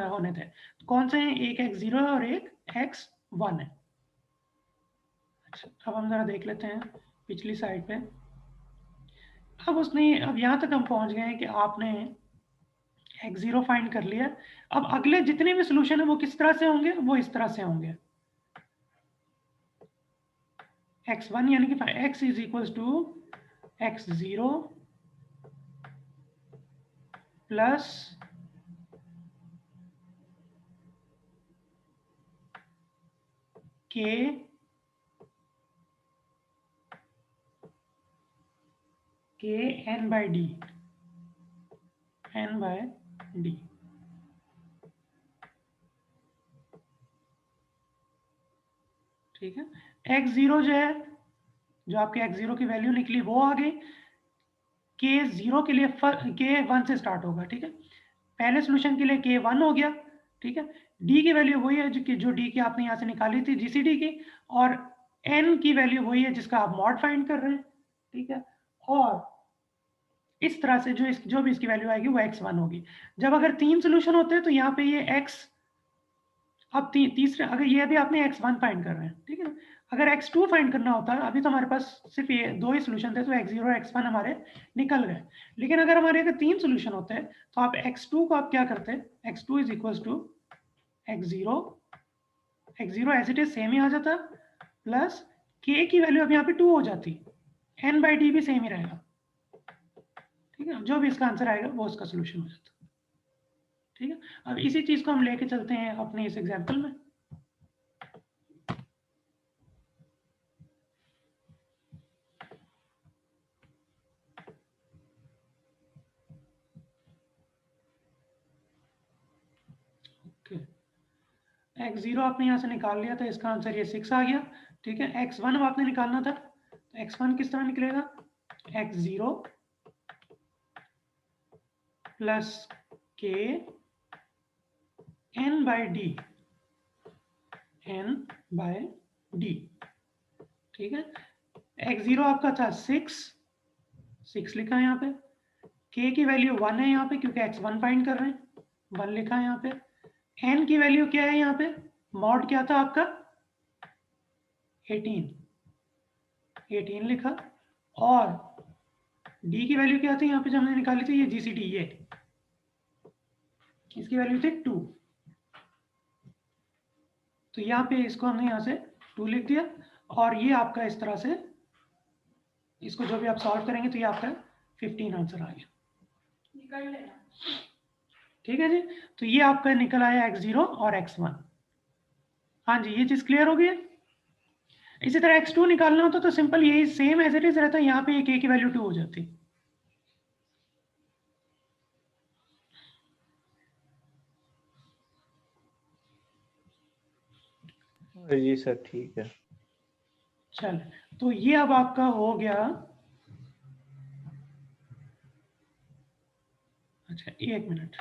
होने थे, तो कौन से हैं, एक x0 है और एक x1 है। अच्छा, अब हम जरा देख लेते हैं पिछली साइड पे। अब यहाँ तक हम पहुंच गए हैं कि आपने x0 फाइंड कर लिया। अब अगले जितने भी सॉल्यूशन है वो किस तरह से होंगे, वो इस तरह से होंगे, x1 यानी कि x = x0 plus k n/d, n/d, ठीक है। x0 जो है, जो आपके x0 की वैल्यू निकली वो आ गई। k0 के लिए k1 से स्टार्ट होगा, ठीक है। पहले सोल्यूशन के लिए k1 हो गया, ठीक है। d की वैल्यू वही है जो d की आपने यहाँ से निकाली थी जीसीडी की, और n की वैल्यू वही है जिसका आप मॉड फाइंड कर रहे हैं, ठीक है। और इस तरह से जो भी इसकी वैल्यू आएगी वो x1 होगी। जब अगर 3 सोल्यूशन होते हैं तो यहाँ पे ये x, अब तीसरे, अगर ये अभी आपने x1 फाइंड कर रहे हैं, ठीक है। अगर x2 फाइंड करना होता है, अभी तो हमारे पास सिर्फ ये 2 ही सोल्यूशन थे, तो x0 और x1 हमारे निकल गए। लेकिन अगर हमारे अगर 3 सोल्यूशन होते हैं तो आप x2 को आप क्या करते हैं, x2 is equal to x0 as it is same ही आ जाता, प्लस k की वैल्यू अब यहाँ पे 2 हो जाती, n/d भी सेम ही रहेगा, ठीक है। जो भी इसका आंसर आएगा वो उसका सोल्यूशन हो जाता, ठीक है। अब इसी चीज को हम लेके चलते हैं अपने इस एग्जांपल में। x0 आपने यहाँ से निकाल लिया था, इसका आंसर ये 6 आ गया, ठीक है। x1 अब आपने निकालना था, तो x1 किस तरह निकलेगा, x0 प्लस k n/d, ठीक है। x0 आपका था 6 लिखा है यहाँ पे, k की वैल्यू 1 है यहाँ पे क्योंकि x1 फाइंड कर रहे हैं, 1 लिखा है यहाँ पे। n की वैल्यू क्या है यहाँ पे, मॉड क्या था आपका 18 लिखा, और d की वैल्यू क्या थी यहाँ पे जो हमने निकाली थी, ये जीसीडी, ये इसकी वैल्यू थी 2, तो यहाँ पे इसको हमने यहाँ से 2 लिख दिया, और ये आपका इस तरह से, इसको जो भी आप सॉल्व करेंगे तो ये आपका 15 आंसर आ गया, निकल लेना, ठीक है जी। तो ये आपका निकल आया x0 और x1। हाँ जी, ये चीज क्लियर हो गई है। इसी तरह x2 निकालना होता तो सिंपल यही सेम एज इट इज रहता, यहाँ पे k की वैल्यू 2 हो जाती।
जी सर, ठीक है।
चल, तो ये अब आपका हो गया। अच्छा, 1 मिनट,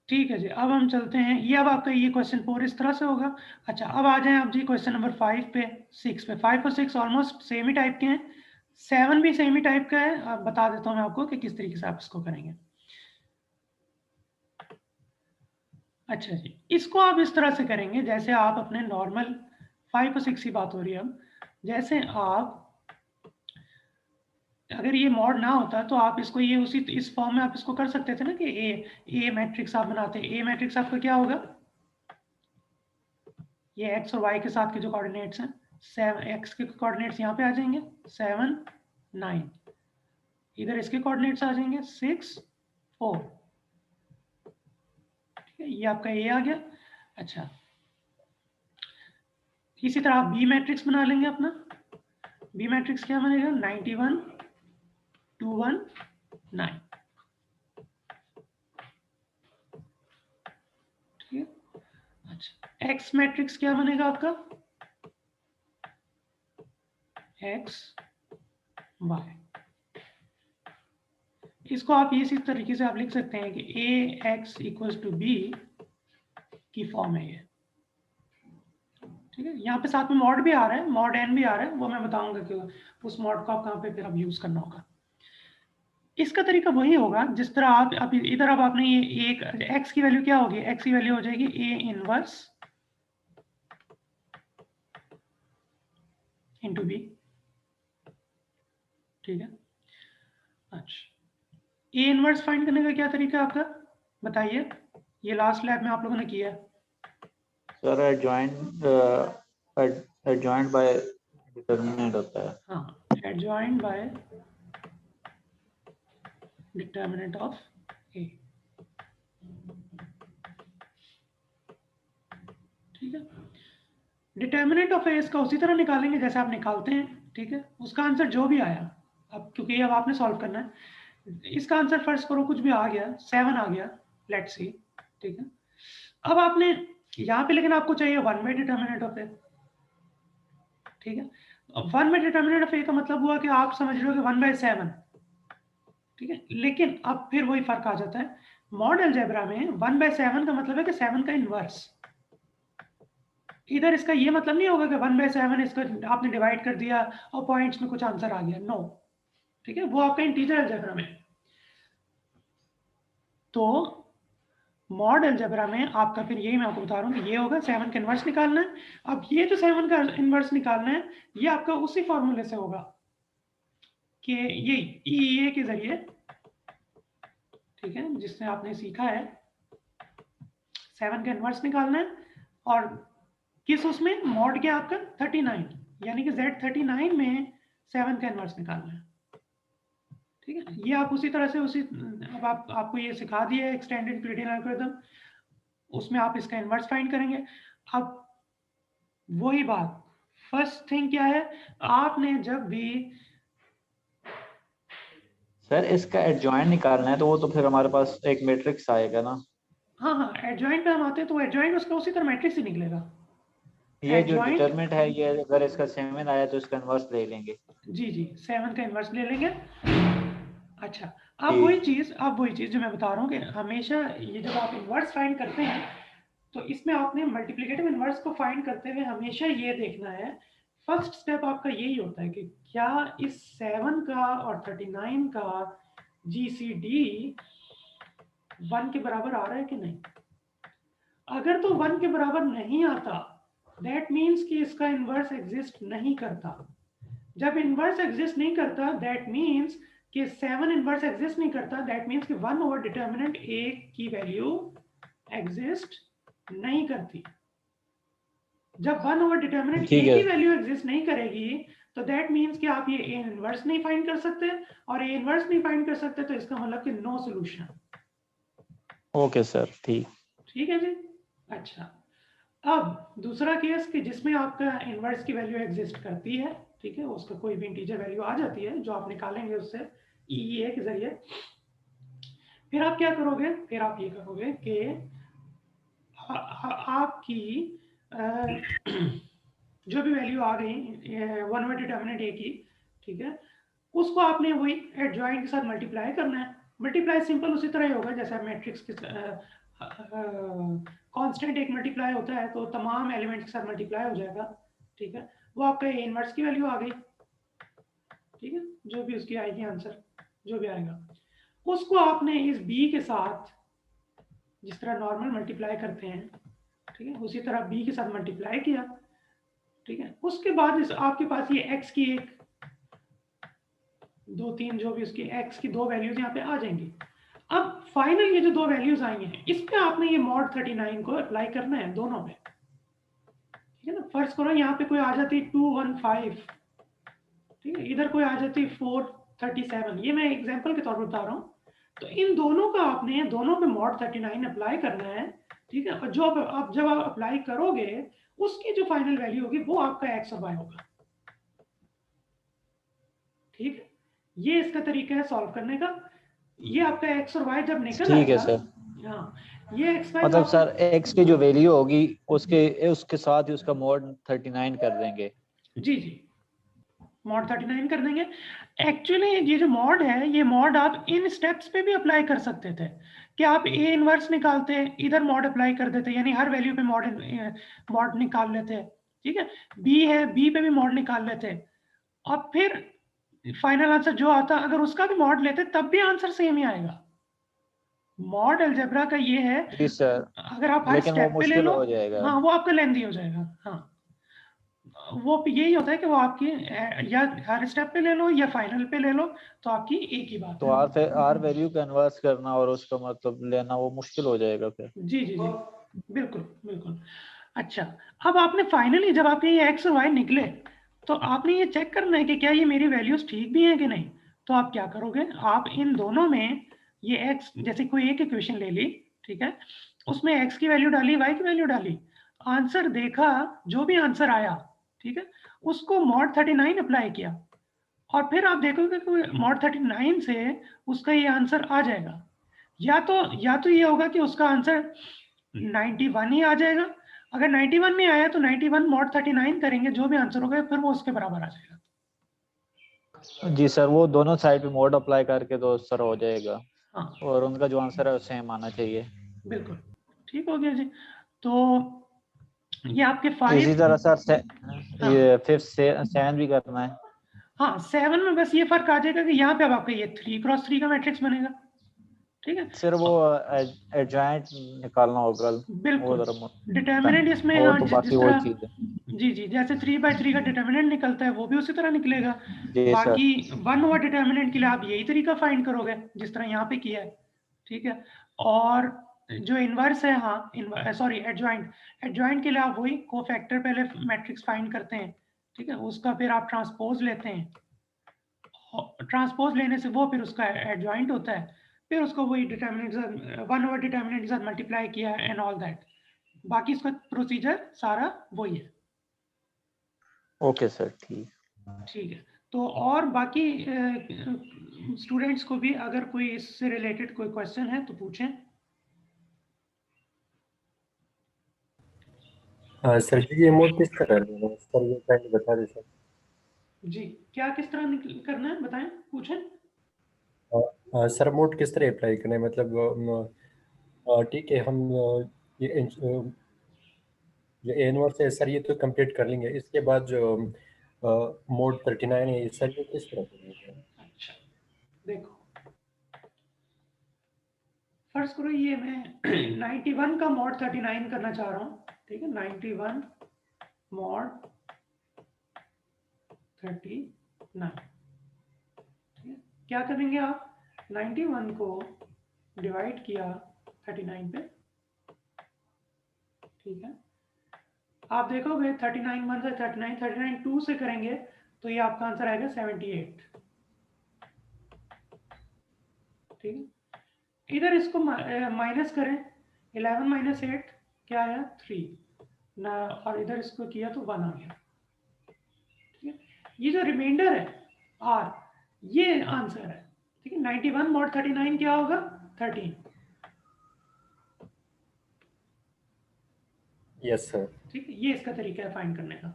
ठीक है जी। अब हम चलते हैं, ये अब आपका ये क्वेश्चन 4 इस तरह से होगा। अच्छा, अब आ जाएं आप जी क्वेश्चन नंबर 5 पे, 6 पे। 5 और 6 ऑलमोस्ट सेम ही टाइप के हैं, 7 भी सेम ही टाइप का है। अब बता देता हूँ मैं आपको कि किस तरीके से आप इसको करेंगे। अच्छा जी, इसको आप इस तरह से करेंगे जैसे आप अपने नॉर्मल 5 और 6 की बात हो रही है। अब जैसे आप, अगर ये मॉड ना होता तो आप इसको ये उसी इस फॉर्म में आप इसको कर सकते थे ना, कि ए मैट्रिक्स आप बनाते। ए मैट्रिक्स आपका क्या होगा, ये एक्स और वाई के साथ के जो कोऑर्डिनेट्स हैं, 7 एक्स के कोऑर्डिनेट्स यहाँ पे आ जाएंगे 7 9, इधर इसके कोऑर्डिनेट्स आ जाएंगे 6 4, ठीक है। ये आपका ए आ गया। अच्छा, इसी तरह आप बी मैट्रिक्स बना लेंगे अपना। बी मैट्रिक्स क्या बनेगा, 91 2 1 9, ठीक है। अच्छा, एक्स मैट्रिक्स क्या बनेगा आपका, एक्स वाई। इसको आप इसी तरीके से आप लिख सकते हैं कि ए एक्स इक्वल्स टू बी की फॉर्म है ये, ठीक है। यहाँ पे साथ में मॉड भी आ रहा है, मॉड एन भी आ रहा है, वो मैं बताऊंगा कि उस मॉड को आप कहाँ पे फिर अब यूज करना होगा। इसका तरीका वही होगा जिस तरह आप इधर अब आपने ये एक एक्स की वैल्यू क्या होगी, एक्स की वैल्यू हो जाएगी ए इनवर्स इंटू बी, ठीक है। अच्छा, ए इनवर्स फाइंड करने का क्या तरीका है आपका, बताइए। ये लास्ट लैब में आप लोगों ने किया है
सर, एडजॉइंट बाय डिटरमिनेंट होता है।
हाँ, adjoint bye determinant of A, ठीक है। डिटर्मिनेंट ऑफ ए इसका उसी तरह निकालेंगे जैसे आप निकालते हैं, ठीक है। उसका आंसर जो भी आया, अब क्योंकि अब आपने सॉल्व करना है, इसका आंसर फर्स्ट करो कुछ भी आ गया, 7 आ गया, लेट्स सी, ठीक है। अब आपने यहाँ पे, लेकिन आपको चाहिए 1 बाई डिटर्मिनेंट ऑफ ए, ठीक है। 1 बाई डिटर्मिनेंट ऑफ ए का मतलब हुआ कि आप समझ रहे हो कि 1/7, ठीक है। लेकिन अब फिर वही फर्क आ जाता है, मॉड अलजेब्रा में 1/7 का मतलब है कि 7 का इनवर्स। इधर इसका ये मतलब नहीं होगा कि 1/7 इसको आपने डिवाइड कर दिया और पॉइंट्स में कुछ आंसर आ गया, नो, ठीक है। वो आपका इंटीजर अलजेब्रा में। तो मॉड अलजेब्रा में आपका फिर यही मैं आपको बता रहा हूँ कि ये होगा 7 का इनवर्स निकालना है। अब ये जो 7 का इनवर्स निकालना है, ये आपका उसी फॉर्मूले से होगा कि ये EEA के जरिए, ठीक है, जिससे आपने सीखा है 7 का इनवर्स निकालना है। और किस उसमें, मॉड के आपका 39, यानी कि Z39 में 7 का इनवर्स निकालना है, ठीक है। ये आप उसी तरह से अब आपको ये सिखा दिया है एक्सटेंडेड यूक्लिडियन एल्गोरिथम, उसमें आप इसका इनवर्स फाइंड करेंगे। अब वही बात, फर्स्ट थिंग क्या है, आपने जब भी
सर इसका एडजॉइंट निकालना है तो वो तो फिर हमारे पास एक मैट्रिक्स आएगा ना।
हाँ, एडजॉइंट पे हम आते हैं तो एडजॉइंट उसका उसी तरह मैट्रिक्स ही निकलेगा।
ये जो
Adjoint-
डिटरमिनेंट है, ये अगर इसका 7 आया तो इसका इनवर्स ले लेंगे।
जी 7 का इनवर्स ले लेंगे। अच्छा, अब
ठीक।
वही चीज जो मैं बता रहा हूँ कि हमेशा ये जब आप इनवर्स फाइंड करते हैं तो इसमें आपने मल्टीप्लिकेटिव इनवर्स को फाइंड करते हुए हमेशा ये देखना है, फर्स्ट स्टेप आपका यही होता है कि क्या इस 7 का और 39 का GCD 1 के बराबर आ रहा है कि नहीं। अगर तो 1 के बराबर नहीं आता, दैट मीन्स कि इसका इनवर्स एग्जिस्ट नहीं करता। जब इनवर्स एग्जिस्ट नहीं करता, दैट मीन्स कि 7 इनवर्स एग्जिस्ट नहीं करता, दैट मीन्स कि 1 ओवर डिटर्मिनेंट A की वैल्यू एग्जिस्ट नहीं करती। जब 1 ओवर डिटर्मिनेंट A की वैल्यू एग्जिस्ट नहीं करेगी तो दैट मीन्स कि आप ये A इनवर्स नहीं फाइंड कर सकते, और A इनवर्स नहीं फाइंड कर सकते तो इसका मतलब कि नो सॉल्यूशन।
ओके सर, ठीक
है जी। अच्छा, अब दूसरा केस कि जिसमें आपका इनवर्स की वैल्यू एग्जिस्ट करती है, ठीक है, उसका कोई भी इंटीजर वैल्यू आ जाती है जो आप निकालेंगे उससे EEA के जरिए। फिर आप क्या करोगे, फिर आप ये करोगे कि आपकी जो भी वैल्यू आ गई 1 ओवर डिटर्मिनेंट A की, ठीक है, उसको आपने वही एडजॉइंट के साथ मल्टीप्लाई करना है। मल्टीप्लाई सिंपल उसी तरह ही होगा जैसे आप मैट्रिक्स के कांस्टेंट एक मल्टीप्लाई होता है तो तमाम एलिमेंट्स के साथ मल्टीप्लाई हो जाएगा, ठीक है। वो आपका A इनवर्स की वैल्यू आ गई, ठीक है, जो भी उसकी आएगी आंसर, जो भी आएगा उसको आपने इस B के साथ जिस तरह नॉर्मल मल्टीप्लाई करते हैं, ठीक है, उसी तरह B के साथ मल्टीप्लाई किया, ठीक है। उसके बाद आपके पास ये x की 1 2 3 जो भी उसकी x की 2 वैल्यूज यहाँ पे आ जाएंगी। अब फाइनल ये जो 2 वैल्यूज आई हैं इस पे आपने ये मॉड 39 को अप्लाई करना है दोनों पे, ठीक है ना। फर्स्ट करो यहाँ पे कोई आ जाती 215, ठीक है, इधर कोई आ जाती 437, ये मैं एग्जांपल के तौर पर बता रहा हूँ। तो इन दोनों का आपने दोनों पे मॉड 39 अप्लाई करना है, ठीक है। और जो आप जब आप अप्लाई करोगे उसकी जो फाइनल वैल्यू होगी वो आपका x और y होगा, ठीक है। ये इसका तरीका है सॉल्व करने का। ये आपका x और y जब निकल आएगा,
ठीक है सर।
हाँ, ये x y
मतलब सर x की जो वैल्यू होगी उसके साथ ही उसका मॉड 39 कर देंगे।
जी मॉड 39 कर देंगे। एक्चुअली ये जो मॉड है, ये मॉड आप इन स्टेप्स पे भी अप्लाई कर सकते थे कि आप A इनवर्स निकालते, इधर मॉड अप्लाई कर देते, यानी हर वैल्यू पे मॉड निकाल लेते, ठीक है। B है, B पे भी मॉड निकाल लेते, और फिर फाइनल आंसर जो आता अगर उसका भी मॉड लेते तब भी आंसर सेम ही आएगा। मॉड अलजेब्रा का ये है,
जी सर,
अगर आप हर स्टेप पे ले लो,
हो जाएगा।
हाँ, वो आपका लेंथी हो जाएगा। हाँ, वो यही होता है कि वो आपकी या हर स्टेप पे ले लो या फाइनल पे ले लो तो आपकी एक ही बात
तो
है।
आर वैल्यू कन्वर्ट करना और उसका मतलब लेना वो मुश्किल हो जाएगा फिर।
जी बिल्कुल। अच्छा, अब आपने फाइनली जब आपके ये x और y निकले तो आपने ये चेक करना है कि क्या ये मेरी वैल्यूज ठीक भी हैं कि नहीं। तो आप क्या करोगे, आप इन दोनों में ये x, जैसे कोई एक इक्वेशन ले ली, ठीक है, उसमें x की वैल्यू डाली, y की वैल्यू डाली, आंसर देखा, जो भी आंसर आया, ठीक है, उसको मॉड 39 अप्लाई किया, और फिर आप देखोगे कि मॉड 39 से उसका ये आंसर आ जाएगा। या तो ये होगा कि उसका आंसर 91 ही आ जाएगा। अगर 91 नहीं आया तो 91 मॉड 39 करेंगे, जो भी आंसर होगा फिर वो उसके बराबर आ जाएगा।
जी सर, वो दोनों साइड पे मोड अप्लाई करके तो सर हो जाएगा।
हाँ,
और उनका जो आंसर है वो सेम आना चाहिए।
बिल्कुल ठीक हो गया जी। तो ये आपके
इसी
5,
तरह सर
हाँ
ये 5th 7 भी करना है।
हाँ 7 में बस ये फर्क आ जाएगा कि यहाँ पे अब आपका ये 3x3 का मैट्रिक्स बनेगा, ठीक है।
सर वो एडजॉइंट निकालना होगा वो
बिल्कुल,
जरा
डिटर्मिनेंट इसमें
और
हाँ,
तो बाकी
जिस
वही
तरह,
चीज है।
जी जी, जैसे 3/3 का डिटर्मिनेंट निकलता है वो भी उसी तरह निकलेगा।
जी सर।
बाकी 1 ओवर डिटर्मिनेंट के लिए आप यही तरीका फाइंड करोगे जिस तरह यहाँ पे किया है, ठीक है। और जो इनवर्स है, हाँ सॉरी एडजॉइंट के लिए आप वही कोफैक्टर पहले मैट्रिक्स फाइंड करते हैं, ठीक है, उसका फिर आप ट्रांसपोज लेते हैं, ट्रांसपोज लेने से वो फिर उसका एडजॉइंट होता है, फिर उसको वही डिटर्मिनेंट 1 ओवर डिटर्मिनेंट के साथ मल्टीप्लाई किया एंड ऑल दैट। बाकी इसका प्रोसीजर सारा वही है।
ओके सर, ठीक।
ठीक है, तो और बाकी स्टूडेंट्स को भी अगर कोई इससे रिलेटेड कोई क्वेश्चन है तो पूछें।
सर जी ये मोड किस तरह है सर, ये पहले बता दें सर।
जी, क्या किस तरह करना है बताएं, पूछें।
सर मोड किस तरह अप्लाई करना है, मतलब ठीक है हम ये जो इनवर्स है सर ये तो कंप्लीट कर लेंगे, इसके बाद जो मोड 39 है सर ये किस तरह करेंगे।
अच्छा, देखो फर्स्ट करो, ये मैं 91 का मॉड 39 करना चाह रहा हूँ, ठीक है, 91 मॉड 39, ठीक है। क्या करेंगे आप, 91 को डिवाइड किया 39 पे, ठीक है। आप देखोगे 39 1 से 39, 39 2 से करेंगे तो ये आपका आंसर आएगा 78, ठीक है। इधर इसको माइनस करें, 11 माइनस 8 क्या आया 3 ना, और इधर इसको किया तो 1 आ गया, ठीक है। ये जो रिमाइंडर है आर, ये आंसर है, ठीक है। 91 मॉड 39 क्या होगा 13,
यस सर।
ठीक है। ये इसका तरीका है फाइंड करने का।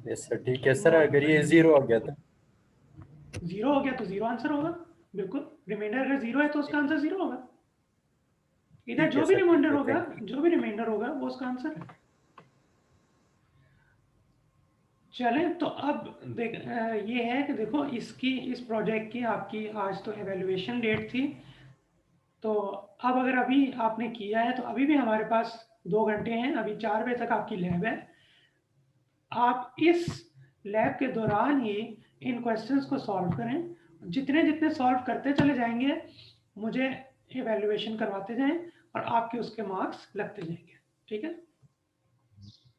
यस सर, ठीक है सर, अगर ये 0 आ गया तो
0 हो गया तो 0 आंसर होगा, बिल्कुल। रिमाइंडर अगर 0 है तो उसका आंसर 0 होगा। इधर
ठीक है
जो भी
सर, ठीक
रिमाइंडर
है,
होगा,
थैंक यू।
जो भी रिमाइंडर होगा वो उसका आंसर है। चले तो अब देख ये है कि देखो इसकी, इस प्रोजेक्ट की आपकी आज तो एवेल्युएशन डेट थी, तो अब अगर अभी आपने किया है तो अभी भी हमारे पास 2 घंटे हैं, अभी 4 बजे तक आपकी लैब है। आप इस लैब के दौरान ही इन क्वेश्चंस को सॉल्व करें, जितने जितने सॉल्व करते चले जाएंगे मुझे एवेल्युएशन करवाते जाएं और आपके उसके मार्क्स लगते जाएंगे, ठीक है।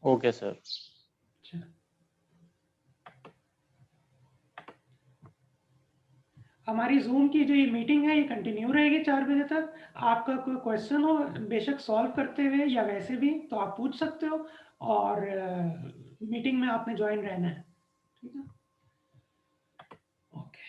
Okay sir.
अच्छा, हमारी जूम की जो ये मीटिंग है ये कंटिन्यू रहेगी 4 बजे तक। आपका कोई क्वेश्चन हो बेशक सॉल्व करते हुए या वैसे भी तो आप पूछ सकते हो, और मीटिंग में आपने ज्वाइन रहना है, ठीक है। ओके,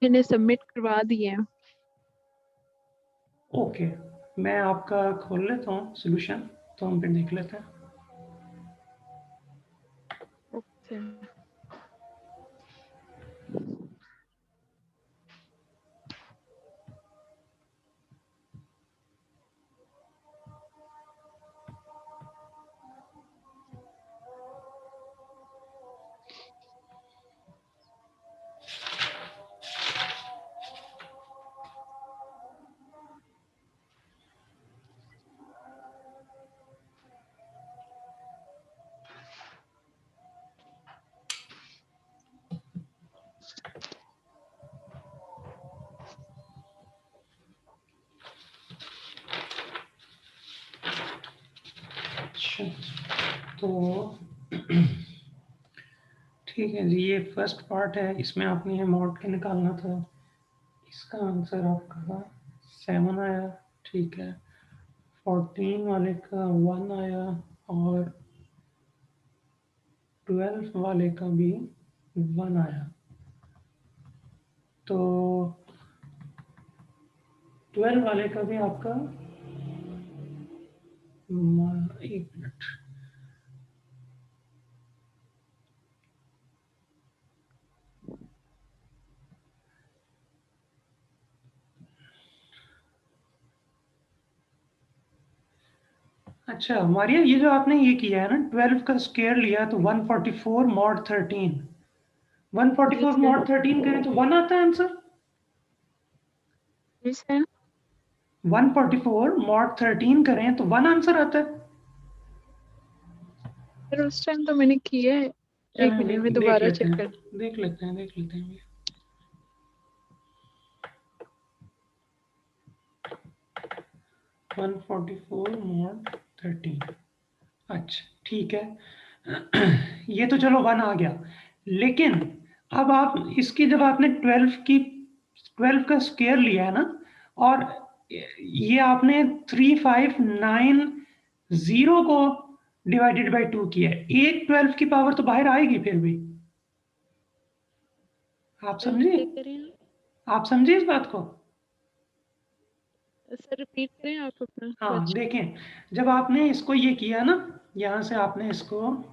मैंने सबमिट करवा दिए हैं।
ओके, मैं आपका खोल लेता हूँ सोल्यूशन, तो हम फिर देख लेते हैं।
ओके।
अच्छा, तो ठीक है जी, ये फर्स्ट पार्ट है, इसमें आपने ये मॉड के निकालना था। इसका आंसर आपका 7 आया, ठीक है। 14 वाले का 1 आया और 12 वाले का भी 1 आया। तो 12 वाले का भी आपका 1 मिनट, अच्छा मारिया, ये जो आपने ये किया है ना 12 का स्क्वायर लिया तो 144 मॉड 13, 144 मॉड 13 करें तो 1 आता है आंसर। 144 मॉड 13 करें तो 1 आंसर आता है।
फिर उस टाइम तो मैंने किया है, एक मिनट में दोबारा चेक कर।
देख लेते हैं। 144 मॉड 13, अच्छा ठीक है। ये तो चलो 1 आ गया, लेकिन अब आप इसकी जब आपने 12 का स्क्वायर लिया है ना, और ये आपने 3590 को डिवाइडेड बाय 2 किया है, एक 12 की पावर तो बाहर आएगी फिर भी। आप समझे इस बात को?
सर रिपीट करें आप अपना।
हाँ देखें, जब आपने इसको ये किया ना, यहाँ से आपने इसको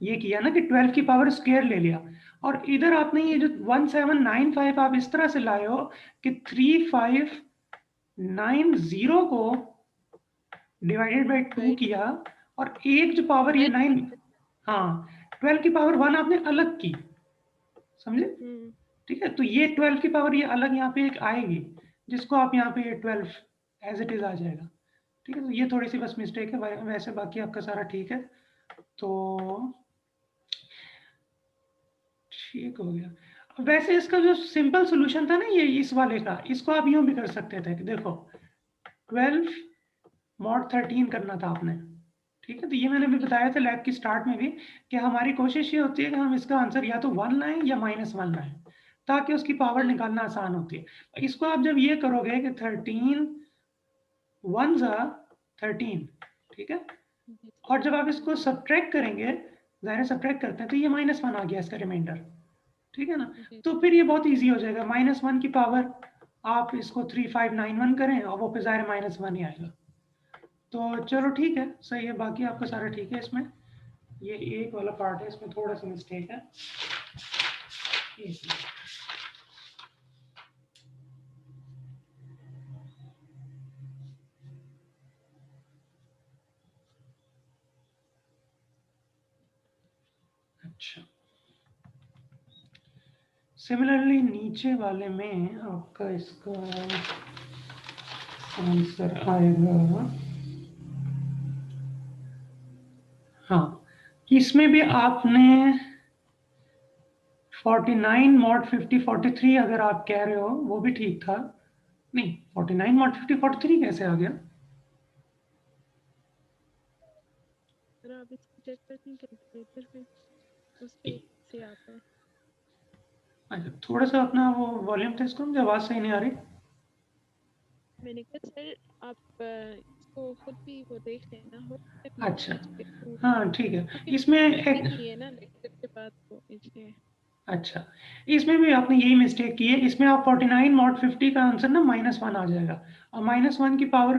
ये किया ना कि 12 की पावर स्क्वायर ले लिया, और इधर आपने ये जो 1795 आप इस तरह से लाए हो कि 3590 को डिवाइडेड बाय 2 किया, और एक जो पावर ये 9, हाँ 12 की पावर 1 आपने अलग की, समझे? ठीक है, तो ये 12 की पावर ये अलग यहाँ पे एक आएगी, जिसको आप यहाँ पे 12 एज इट इज आ जाएगा। ठीक है, तो ये थोड़ी सी बस मिस्टेक है, वैसे बाकी आपका सारा ठीक है। तो ठीक हो गया। वैसे इसका जो सिंपल सॉल्यूशन था ना ये इस वाले का, इसको आप यूं भी कर सकते थे कि देखो 12 मॉड 13 करना था आपने, ठीक है। तो ये मैंने भी बताया था लैब की स्टार्ट में भी कि हमारी कोशिश ये होती है कि हम इसका आंसर या तो 1 लाएं या -1 लाएं, ताकि उसकी पावर निकालना आसान होती है। इसको आप जब ये करोगे कि 13 1 13, ठीक है, और जब आप इसको सब्ट्रैक्ट करेंगे, ज़ाहिर सब्ट्रैक्ट करते हैं तो ये -1 आ गया इसका रिमाइंडर, ठीक है ना। तो फिर ये बहुत इजी हो जाएगा, -1 की पावर आप इसको 3591 करें और वो पे ज़ाहिर -1 ही आएगा। तो चलो ठीक है, सही है, बाकी आपका सारा ठीक है। इसमें ये एक वाला पार्ट है, इसमें थोड़ा सा मिस्टेक है। अच्छा, सिमिलरली नीचे वाले में आपका इसका आंसर आएगा, हाँ इसमें भी आपने 49 मॉड 50 43 अगर आप कह रहे हो वो भी ठीक था। नहीं, 49 मॉड 50 43 कैसे आ गया?
आप इसको चेक करते हैं कैलकुलेटर पे, उससे से आता है।
अच्छा, थोड़ा सा अपना वो वॉल्यूम टेस्ट करो, मुझे आवाज सही नहीं आ रही।
मैंने कहा सर आप इसको खुद भी वो देख लेना हो।
अच्छा, हाँ ठीक है, इसमें एक
है ना लेक्चर के बाद तो इसलिए।
अच्छा, इसमें भी आपने यही मिस्टेक की है। इसमें आप 49 मॉड 50 का आंसर ना -1 आ जाएगा, और -1 की पावर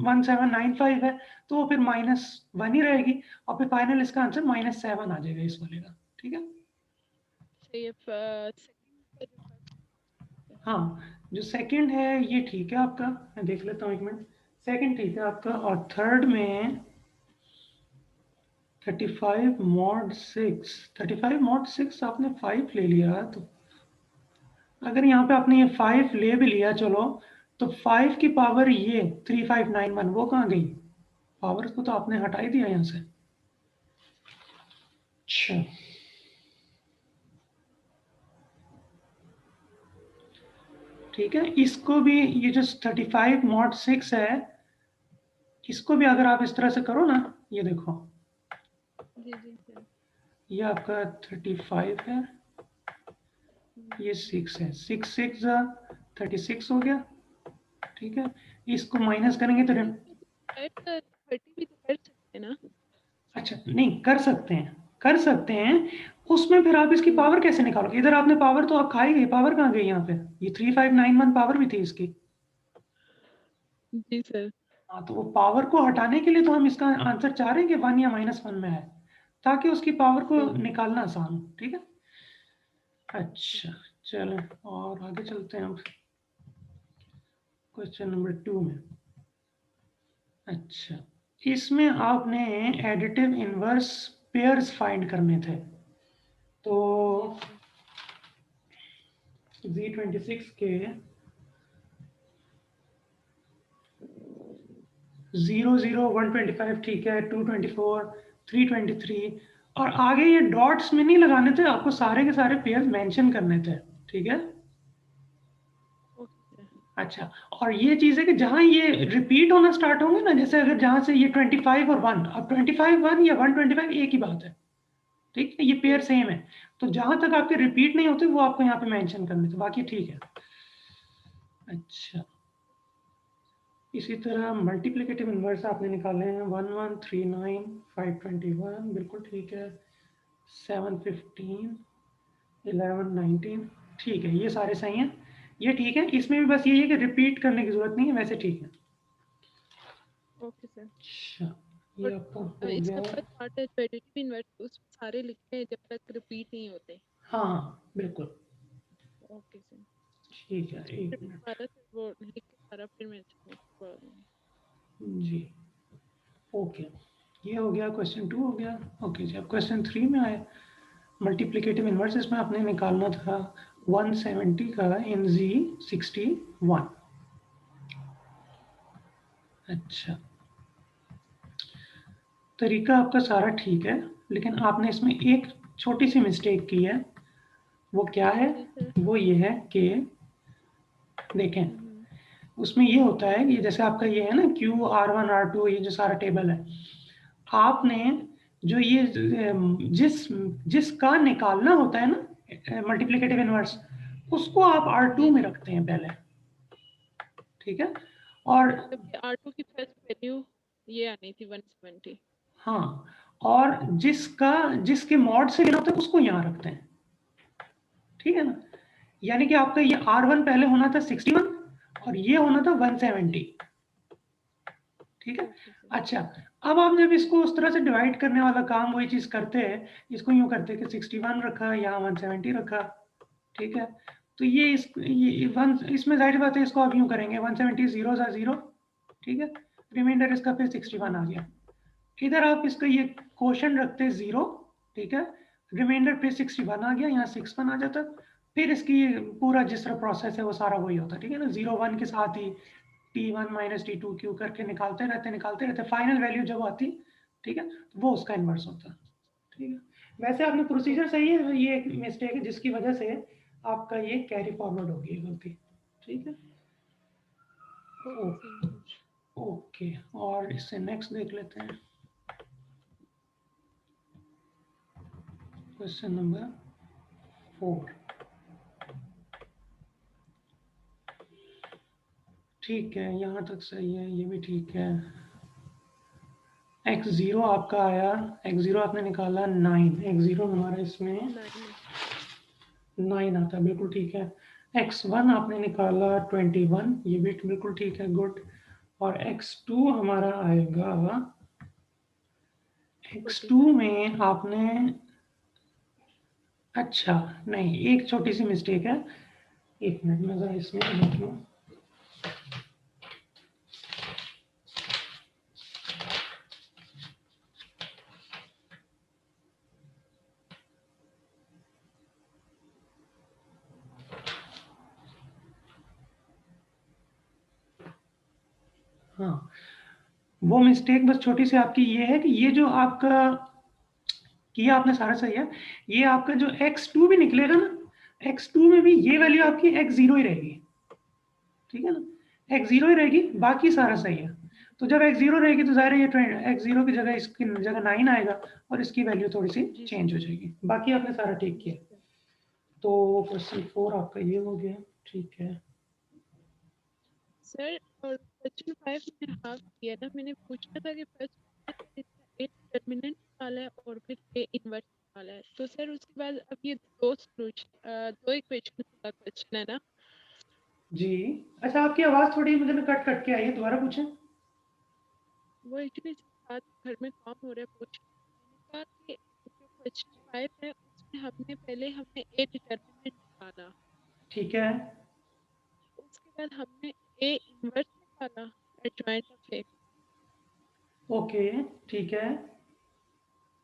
1795 है, तो वो फिर -1 ही रहेगी, और फिर फाइनल इसका आंसर -7 आ जाएगा इस वाले का, ठीक है। हाँ, जो सेकंड है ये ठीक है आपका, मैं देख लेता हूँ 1 मिनट। सेकंड ठीक है आपका, और थर्ड में 35 मॉड 6 आपने 5 ले लिया, तो अगर यहाँ पे आपने ये 5 ले भी लिया चलो, तो 5 की पावर ये 3591 वो कहाँ गई? पावर को तो आपने हटा ही दिया यहाँ से। अच्छा, ठीक है, इसको भी ये जो 35 मॉड 6 है, इसको भी अगर आप इस तरह से करो ना, ये देखो ये आपका 35 है, ये 6 है, 6 6 36 हो गया, ठीक है। इसको माइनस करेंगे तो
30 भी तो कर सकते हैं ना।
अच्छा नहीं कर सकते हैं, कर सकते हैं, उसमें फिर आप इसकी पावर कैसे निकालोगे? इधर आपने पावर तो आप खा ही गई, पावर कहाँ गई यहाँ पे? ये 3591 पावर भी थी इसकी।
जी सर।
हाँ तो वो पावर को हटाने के लिए तो हम इसका आंसर चाह रहे हैं कि 1 या -1 में है, ताकि उसकी पावर को निकालना आसान हो, ठीक है। अच्छा चलो और आगे चलते हैं अब क्वेश्चन नंबर 2 में। अच्छा इसमें आपने एडिटिव इनवर्स पेयर्स फाइंड करने थे, तो Z26 के 0 0 125 ठीक है, 224 323 और आगे ये डॉट्स में नहीं लगाने थे आपको, सारे के सारे पेयर्स मेंशन करने थे, ठीक है। अच्छा और ये चीज है कि जहां ये रिपीट होना स्टार्ट होंगे ना, जैसे अगर जहां से ये 25 और 1, अब 25 1 या 125 एक ही बात है, ठीक है, ये पेयर सेम है, तो जहां तक आपके रिपीट नहीं होते वो आपको यहाँ पे मेंशन करने थे, बाकी ठीक है। अच्छा इसी तरह मल्टीप्लिकेटिव इनवर्स आपने निकाले हैं 1139 521 बिल्कुल ठीक है, 715 1119 ठीक है, ये सारे सही हैं, ये ठीक है। इसमें भी बस यही है कि रिपीट करने की जरूरत नहीं है, वैसे ठीक है।
Okay sir.
अच्छा ये आपका हो
इसका
गया।
फर्स्ट पार्ट है एडिटिव इनवर्स, उसमें सारे लिखते हैं जब तक रिपीट नहीं होते।
हाँ बिल्कुल
ओके सर।
ठीक है, एक मिनट
वो लिख के सारा फिर मेंशन कर
जी, ओके ये हो गया, क्वेश्चन 2 हो गया। ओके जी अब क्वेश्चन 3 में आए, मल्टीप्लिकेटिव इनवर्स इसमें आपने निकालना था 170 का इन Z61। अच्छा तरीका आपका सारा ठीक है, लेकिन आपने इसमें एक छोटी सी मिस्टेक की है, वो क्या है? वो ये है कि देखें उसमें ये होता है कि जैसे आपका ये है ना Q R1 R2 ये जो सारा टेबल है, आपने जो ये जिसका निकालना होता है ना मल्टीप्लिकेटिव इनवर्स, उसको आप R2 में रखते हैं पहले, ठीक है। और
R2 की फर्स्ट वैल्यू ये आनी थी 170।
हाँ और जिसके मॉड से लेना होता है उसको यहाँ रखते हैं, ठीक है ना। यानी कि आपका ये R1 पहले होना था 61 और ये होना था 170, ठीक है। अच्छा अब आप जब इसको उस तरह से डिवाइड करने वाला काम वही चीज करते हैं, इसको यूं करते हैं कि 61 रखा यहाँ 170 रखा, ठीक है। तो ये वन इसमें जाहिर बात है, इसको आप यूं करेंगे 170 0 सा 0, ठीक है, रिमाइंडर इसका फिर 61 आ गया। इधर आप इसका ये क्वोशंट रखते 0, ठीक है, रिमाइंडर फिर 61 आ गया, यहाँ 61 आ जाता, फिर इसकी पूरा जिस तरह प्रोसेस है वो सारा वही होता, ठीक है ना। 0 1 के साथ ही T1 माइनस T2 क्यू करके निकालते रहते, फाइनल वैल्यू जब आती, ठीक है, तो वो उसका इन्वर्स होता, ठीक है। वैसे आपने प्रोसीजर सही है, ये एक मिस्टेक है जिसकी वजह से आपका ये कैरी फॉरवर्ड होगी गलती, ठीक है। ओके और इससे नेक्स्ट देख लेते हैं क्वेश्चन नंबर 4। ठीक है यहाँ तक सही है, ये भी ठीक है। x0 आपका आया, x0 आपने निकाला 9, x0 हमारा इसमें 9 आता है, बिल्कुल ठीक है। x1 आपने निकाला 21, ये भी बिल्कुल ठीक है, गुड। और x2 हमारा आएगा, x2 में आपने अच्छा नहीं, एक छोटी सी मिस्टेक है, एक मिनट में जरा इसमें देख लूं। हाँ वो मिस्टेक बस छोटी सी आपकी ये है कि ये जो आपका किया आपने सारा सही है, ये आपका जो x2 भी निकलेगा ना, x2 में भी ये वैल्यू आपकी x0 ही रहेगी, ठीक है ना, x0 ही रहेगी, बाकी सारा सही है। तो जब x 0 रहेगी तो ज़ाहिर है ये x 0 की जगह इसकी जगह 9 आएगा और इसकी वैल्यू थोड़ी सी चेंज हो जाएगी। बाकी आपने सारा ठीक किया। तो क्वेश्चन 4 आपका ये हो गया, ठीक है
सर। और क्वेश्चन 5 में हाफ किया ना, मैंने पूछा था कि फर्स्ट ए डिटरमिनेंट निकाला है और फिर ए इनवर्स निकाला है, तो सर उसके बाद अब ये दो इक्वेशन का क्वेश्चन है ना
जी। अच्छा, आपकी आवाज़ थोड़ी मुझे कट कट के आई है, दोबारा पूछें।
वो एक्चुअली बात घर में काम हो रहा है, पूछ मैंने कहा कि जो क्वेश्चन 5 है उसमें हमने ए डिटरमिनेंट निकाला,
ठीक है,
उसके बाद हमने ए इनवर्स निकाला एडजॉइंट ऑफ ए।
ओके, ठीक है,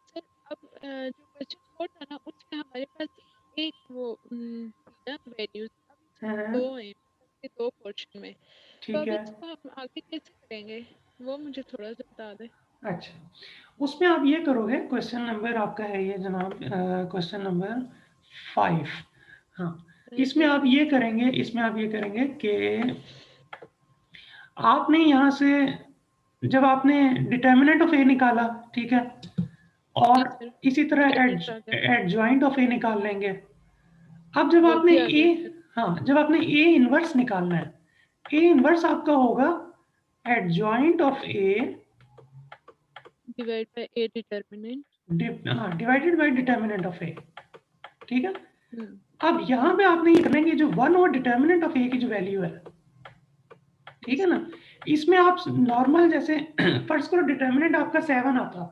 सर अब जो क्वेश्चन 4 था ना उसमें हमारे पास एक वो ना वैल्यूज
हाँ,
दो हैं के दो पोर्शन में, तो
ठीक
अब
है।
इसको हम आगे कैसे करेंगे वो मुझे थोड़ा सा बता दें।
अच्छा, उसमें आप ये करोगे, क्वेश्चन नंबर आपका है ये जनाब, क्वेश्चन नंबर 5। हाँ, इसमें आप ये करेंगे कि आपने यहाँ से जब आपने डिटर्मिनेंट ऑफ ए निकाला, ठीक है, और इसी तरह एडजॉइंट ऑफ ए निकाल लेंगे। अब जब आपने जब आपने ए इनवर्स निकालना है, ए इनवर्स आपका होगा adjoint of A
divide by A determinant,
divided by determinant of A, ठीक है। अब यहाँ पे आपने ये करना है कि जो 1 और डिटर्मिनेंट ऑफ ए की जो वैल्यू है, ठीक है ना, इसमें आप नॉर्मल जैसे फर्ज करो डिटर्मिनेंट आपका 7 आता,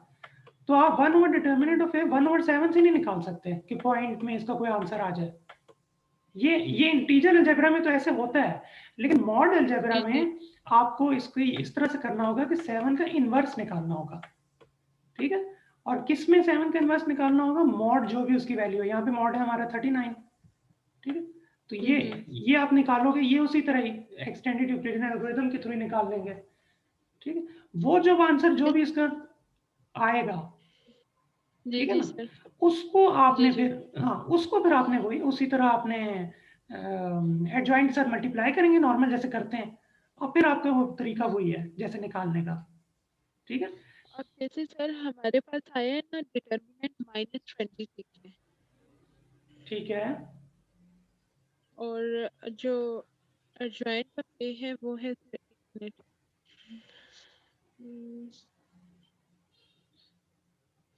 तो आप 1 और डिटर्मिनेंट ऑफ ए 1 और 7 से नहीं निकाल सकते कि पॉइंट में इसका कोई आंसर आ जाए। ये इंटीजर अलजेब्रा में तो ऐसे होता है, लेकिन मॉड अलजेब्रा में आपको इसको इस तरह से करना होगा कि 7 का इनवर्स निकालना होगा, ठीक है। और किस में 7 का इनवर्स निकालना होगा? मॉड जो भी उसकी वैल्यू है, यहाँ पे मॉड है हमारा 39, ठीक है। तो ये आप निकालोगे, ये उसी तरह ही एक्सटेंडेड यूक्लिडियन एल्गोरिथम के थ्रू निकाल लेंगे, ठीक है। वो जो आंसर जो भी इसका आएगा, ठीक है ना, उसको आपने फिर आपने वही उसी तरह आपने एडजॉइंट से मल्टीप्लाई करेंगे नॉर्मल जैसे करते हैं, और फिर आपका वो तरीका वही है जैसे निकालने का, ठीक है।
अब जैसे सर हमारे पास आया है ना डिटरमिनेंट -26 है,
ठीक है,
और जो एडजॉइंट ऑफ ए है वो है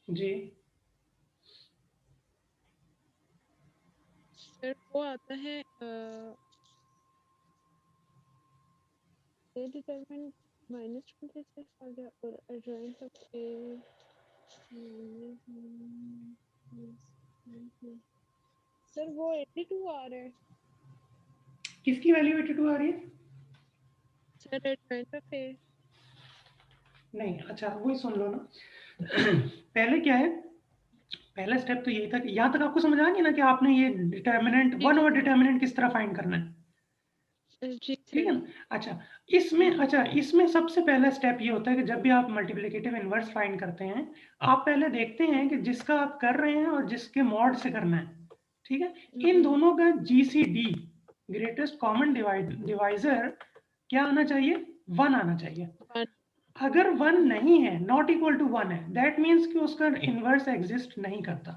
जी
सर वो आता है ए डिटरमिनेंट -26 आ गया, और एडजॉइंट ऑफ ए सर वो 82 आ रहा है।
किसकी वैल्यू 82 आ रही है?
सर एडजॉइंट ऑफ ए
नहीं, अच्छा वही सुन लो ना। पहले क्या है, पहला स्टेप तो यही था कि यहाँ तक आपको समझ आ गया ना कि आपने ये डिटर्मिनेंट 1 और डिटर्मिनेंट किस तरह फाइंड करना है, ठीक है ना। अच्छा, इसमें सबसे पहला स्टेप ये होता है कि जब भी आप मल्टीप्लिकेटिव इनवर्स फाइंड करते हैं, आप पहले देखते हैं कि जिसका आप कर रहे हैं और जिसके मॉड से करना है, ठीक है, इन दोनों का GCD ग्रेटेस्ट कॉमन डिवाइजर क्या आना चाहिए? 1 आना चाहिए। अगर 1 नहीं है, नॉट इक्वल टू 1 है, दैट मीन्स कि उसका इनवर्स एग्जिस्ट नहीं करता,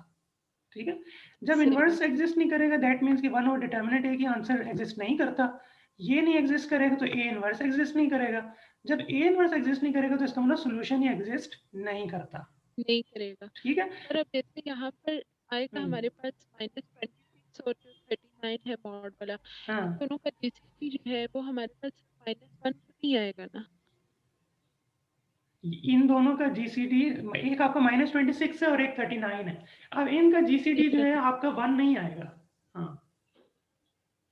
ठीक है। जब इनवर्स एग्जिस्ट नहीं करेगा, दैट मीन्स कि 1 और डिटर्मिनेंट ए की आंसर एग्जिस्ट नहीं करता, ये नहीं एग्जिस्ट करेगा तो ए इनवर्स एग्जिस्ट नहीं करेगा। जब ए इनवर्स एग्जिस्ट नहीं करेगा तो इसका मतलब सॉल्यूशन ही एग्जिस्ट नहीं करता,
नहीं करेगा,
ठीक है।
और अब जैसे यहाँ पर आएगा हमारे पास -26 और 39 है मॉड वाला, दोनों का जीसीडी जो है वो हमारे पास -1 नहीं आएगा ना।
इन दोनों का जीसीडी एक आपका -26 है और एक 39 है। अब इनका जीसीडी जो है आपका 1 नहीं आएगा। हाँ,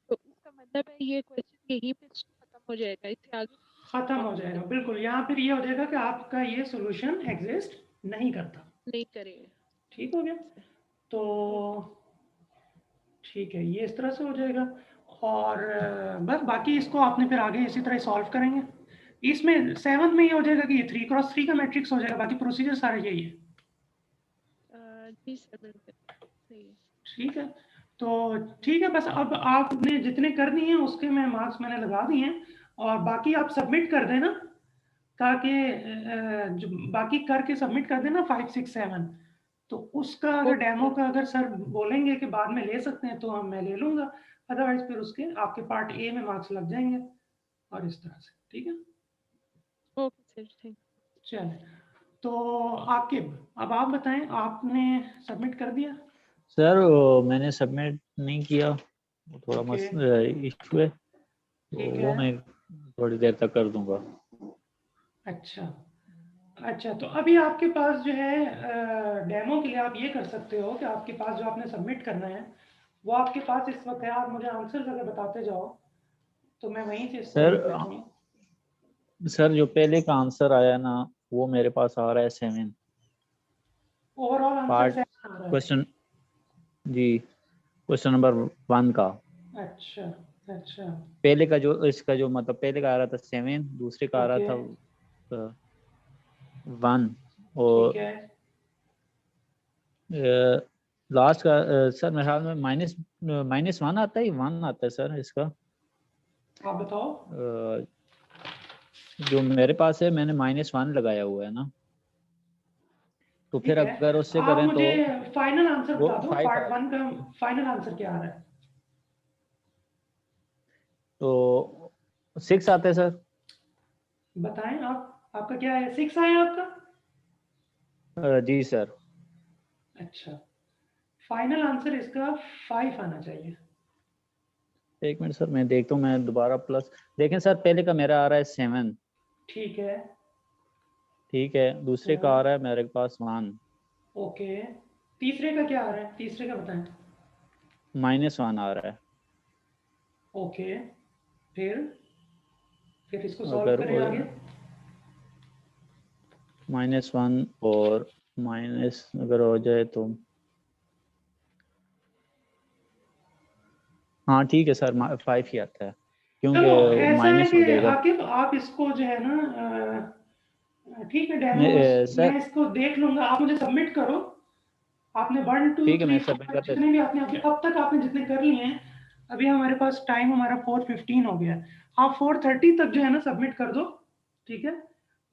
तो इसका मतलब है ये क्वेश्चन यहीं पे खत्म हो जाएगा, इससे आगे
खत्म हो जाएगा, बिल्कुल। यहाँ फिर ये हो जाएगा कि आपका ये सॉल्यूशन एग्जिस्ट नहीं करता,
नहीं करेगा।
ठीक हो गया। तो ठीक है, ये इस तरह से हो जाएगा, और बस बाकी इसको आपने फिर आगे इसी तरह सॉल्व करेंगे। इसमें 7th में ये हो जाएगा कि ये 3x3 का मैट्रिक्स हो जाएगा, बाकी प्रोसीजर सारा यही है।
जी सर, बिल्कुल सही है।
ठीक है, तो ठीक है, बस अब आपने जितने कर दिए हैं उसके मैं मार्क्स मैंने लगा दिए हैं, और बाकी आप सबमिट कर देना। का के जो बाकी करके सबमिट कर देना 5, 6, 7, तो उसका अगर
ओके
डेमो का अगर सर बोलेंगे कि बाद में ले सकते हैं तो हम मैं ले लूंगा, अदरवाइज फिर उसके आपके पार्ट ए में मार्क्स लग जाएंगे और इस तरह से, ठीक है।
ओके सर, थैंक
चलिए, तो आकिब अब आप बताएं, आपने सबमिट कर दिया?
सर मैंने सबमिट नहीं किया, वो थोड़ा
ओके,
इशू है, तो
ठीक
वो
है।
मैं थोड़ी देर तक कर दूंगा।
अच्छा अच्छा, तो अभी आपके पास जो है डेमो के लिए आप ये कर सकते हो कि आपके पास जो आपने सबमिट करना है वो आपके पास इस वक्त है, आप मुझे आंसर्स अगर बताते जाओ तो मैं वहीं से इसको
सर
देख लेता हूँ।
सर जो पहले का आंसर आया ना, वो मेरे पास आ रहा है 7
ओवरऑल आंसर
पार्ट
7 आ रहा है।
क्वेश्चन, जी क्वेश्चन नंबर 1 का।
अच्छा अच्छा,
पहले का जो इसका जो मतलब पहले का आ रहा था 7, दूसरे का आ रहा
ओके,
था 1,
ठीक
और
है।
लास्ट का सर मेरे ख्याल में -1 आता है, 1 आता है सर इसका।
आप बताओ।
जो मेरे पास है मैंने -1 लगाया हुआ है ना, तो फिर
ठीक है,
अगर उससे
आप
करें तो
मुझे फाइनल आंसर
वो
बता दो,
5
पार्ट
आया।
1 का फाइनल आंसर क्या आ रहा है?
तो 6 आते हैं सर।
बताएं आप, आपका क्या है? 6 आया आपका?
जी सर।
अच्छा, फाइनल आंसर इसका 5 आना चाहिए।
एक मिनट सर मैं देखता हूँ, मैं दोबारा प्लस देखें सर, पहले का मेरा आ रहा है 7,
ठीक है।
ठीक है, दूसरे का आ रहा है मेरे पास 1,
ओके, तीसरे का क्या आ रहा है? तीसरे का बताएं।
-1 आ रहा है।
ओके, फिर इसको सॉल्व
अगर
करें आगे।
-1 और माइनस अगर हो जाए तो हाँ ठीक है सर, 5 ही आता है,
चलो,
क्योंकि
ऐसा है
माइनस
कि
हो जाएगा।
आकिब आप इसको जो है ना ठीक है, डेमोस मैं
सर
इसको देख लूंगा, आप मुझे सबमिट करो। आपने 1, 2,
ठीक है, मैं
3,
सबमिट
4
करते।
जितने भी आपने अब तक आपने जितने कर लिए हैं, अभी हमारे पास टाइम हमारा 4:15 हो गया है। आप 4:30 तक जो है ना सबमिट कर दो, ठीक है।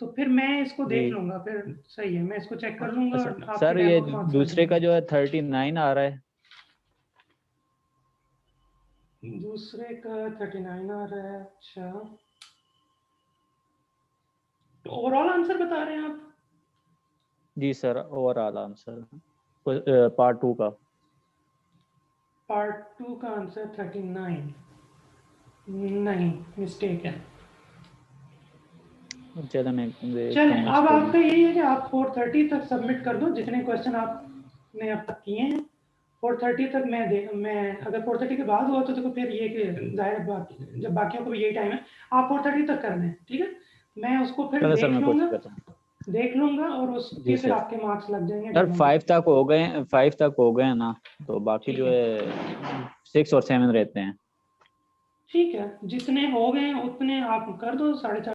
तो फिर मैं इसको देख
जी
लूंगा, फिर सही है, मैं इसको चेक कर लूंगा
अच्छा
और आपके
सर, ये
डेमो के मार्क्स लग
दूसरे का
जाएंगे।
जो है 39 आ रहा है।
दूसरे का 39 आ रहा है, अच्छा। तो ओवरऑल आंसर बता रहे हैं आप?
जी सर, ओवरऑल आंसर पार्ट 2 का।
पार्ट 2 का आंसर 39 नहीं, मिस्टेक है।
चलो मैं देखता
चलें,
हूँ
अब
इसको भी।
आपका यही है कि आप 4:30 तक सबमिट कर दो जितने क्वेश्चन आपने अब तक किए हैं। 4:30 तक मैं अगर 4:30 के बाद हुआ तो देखो फिर ये कि जाहिर बात, जब बाकियों को भी यही टाइम है, आप 4:30 तक कर दें, ठीक है। मैं उसको फिर
चलो सर, मैं कोशिश करता हूँ।
देख लूंगा और
जी
उसके फिर
सर।
आपके मार्क्स लग जाएंगे
सर
डेमो के।
5 तक हो गए ना, तो बाकी
ठीक
जो
है,
है 6 और 7 रहते हैं।
ठीक है, जितने हो गए उतने आप कर दो, 4:30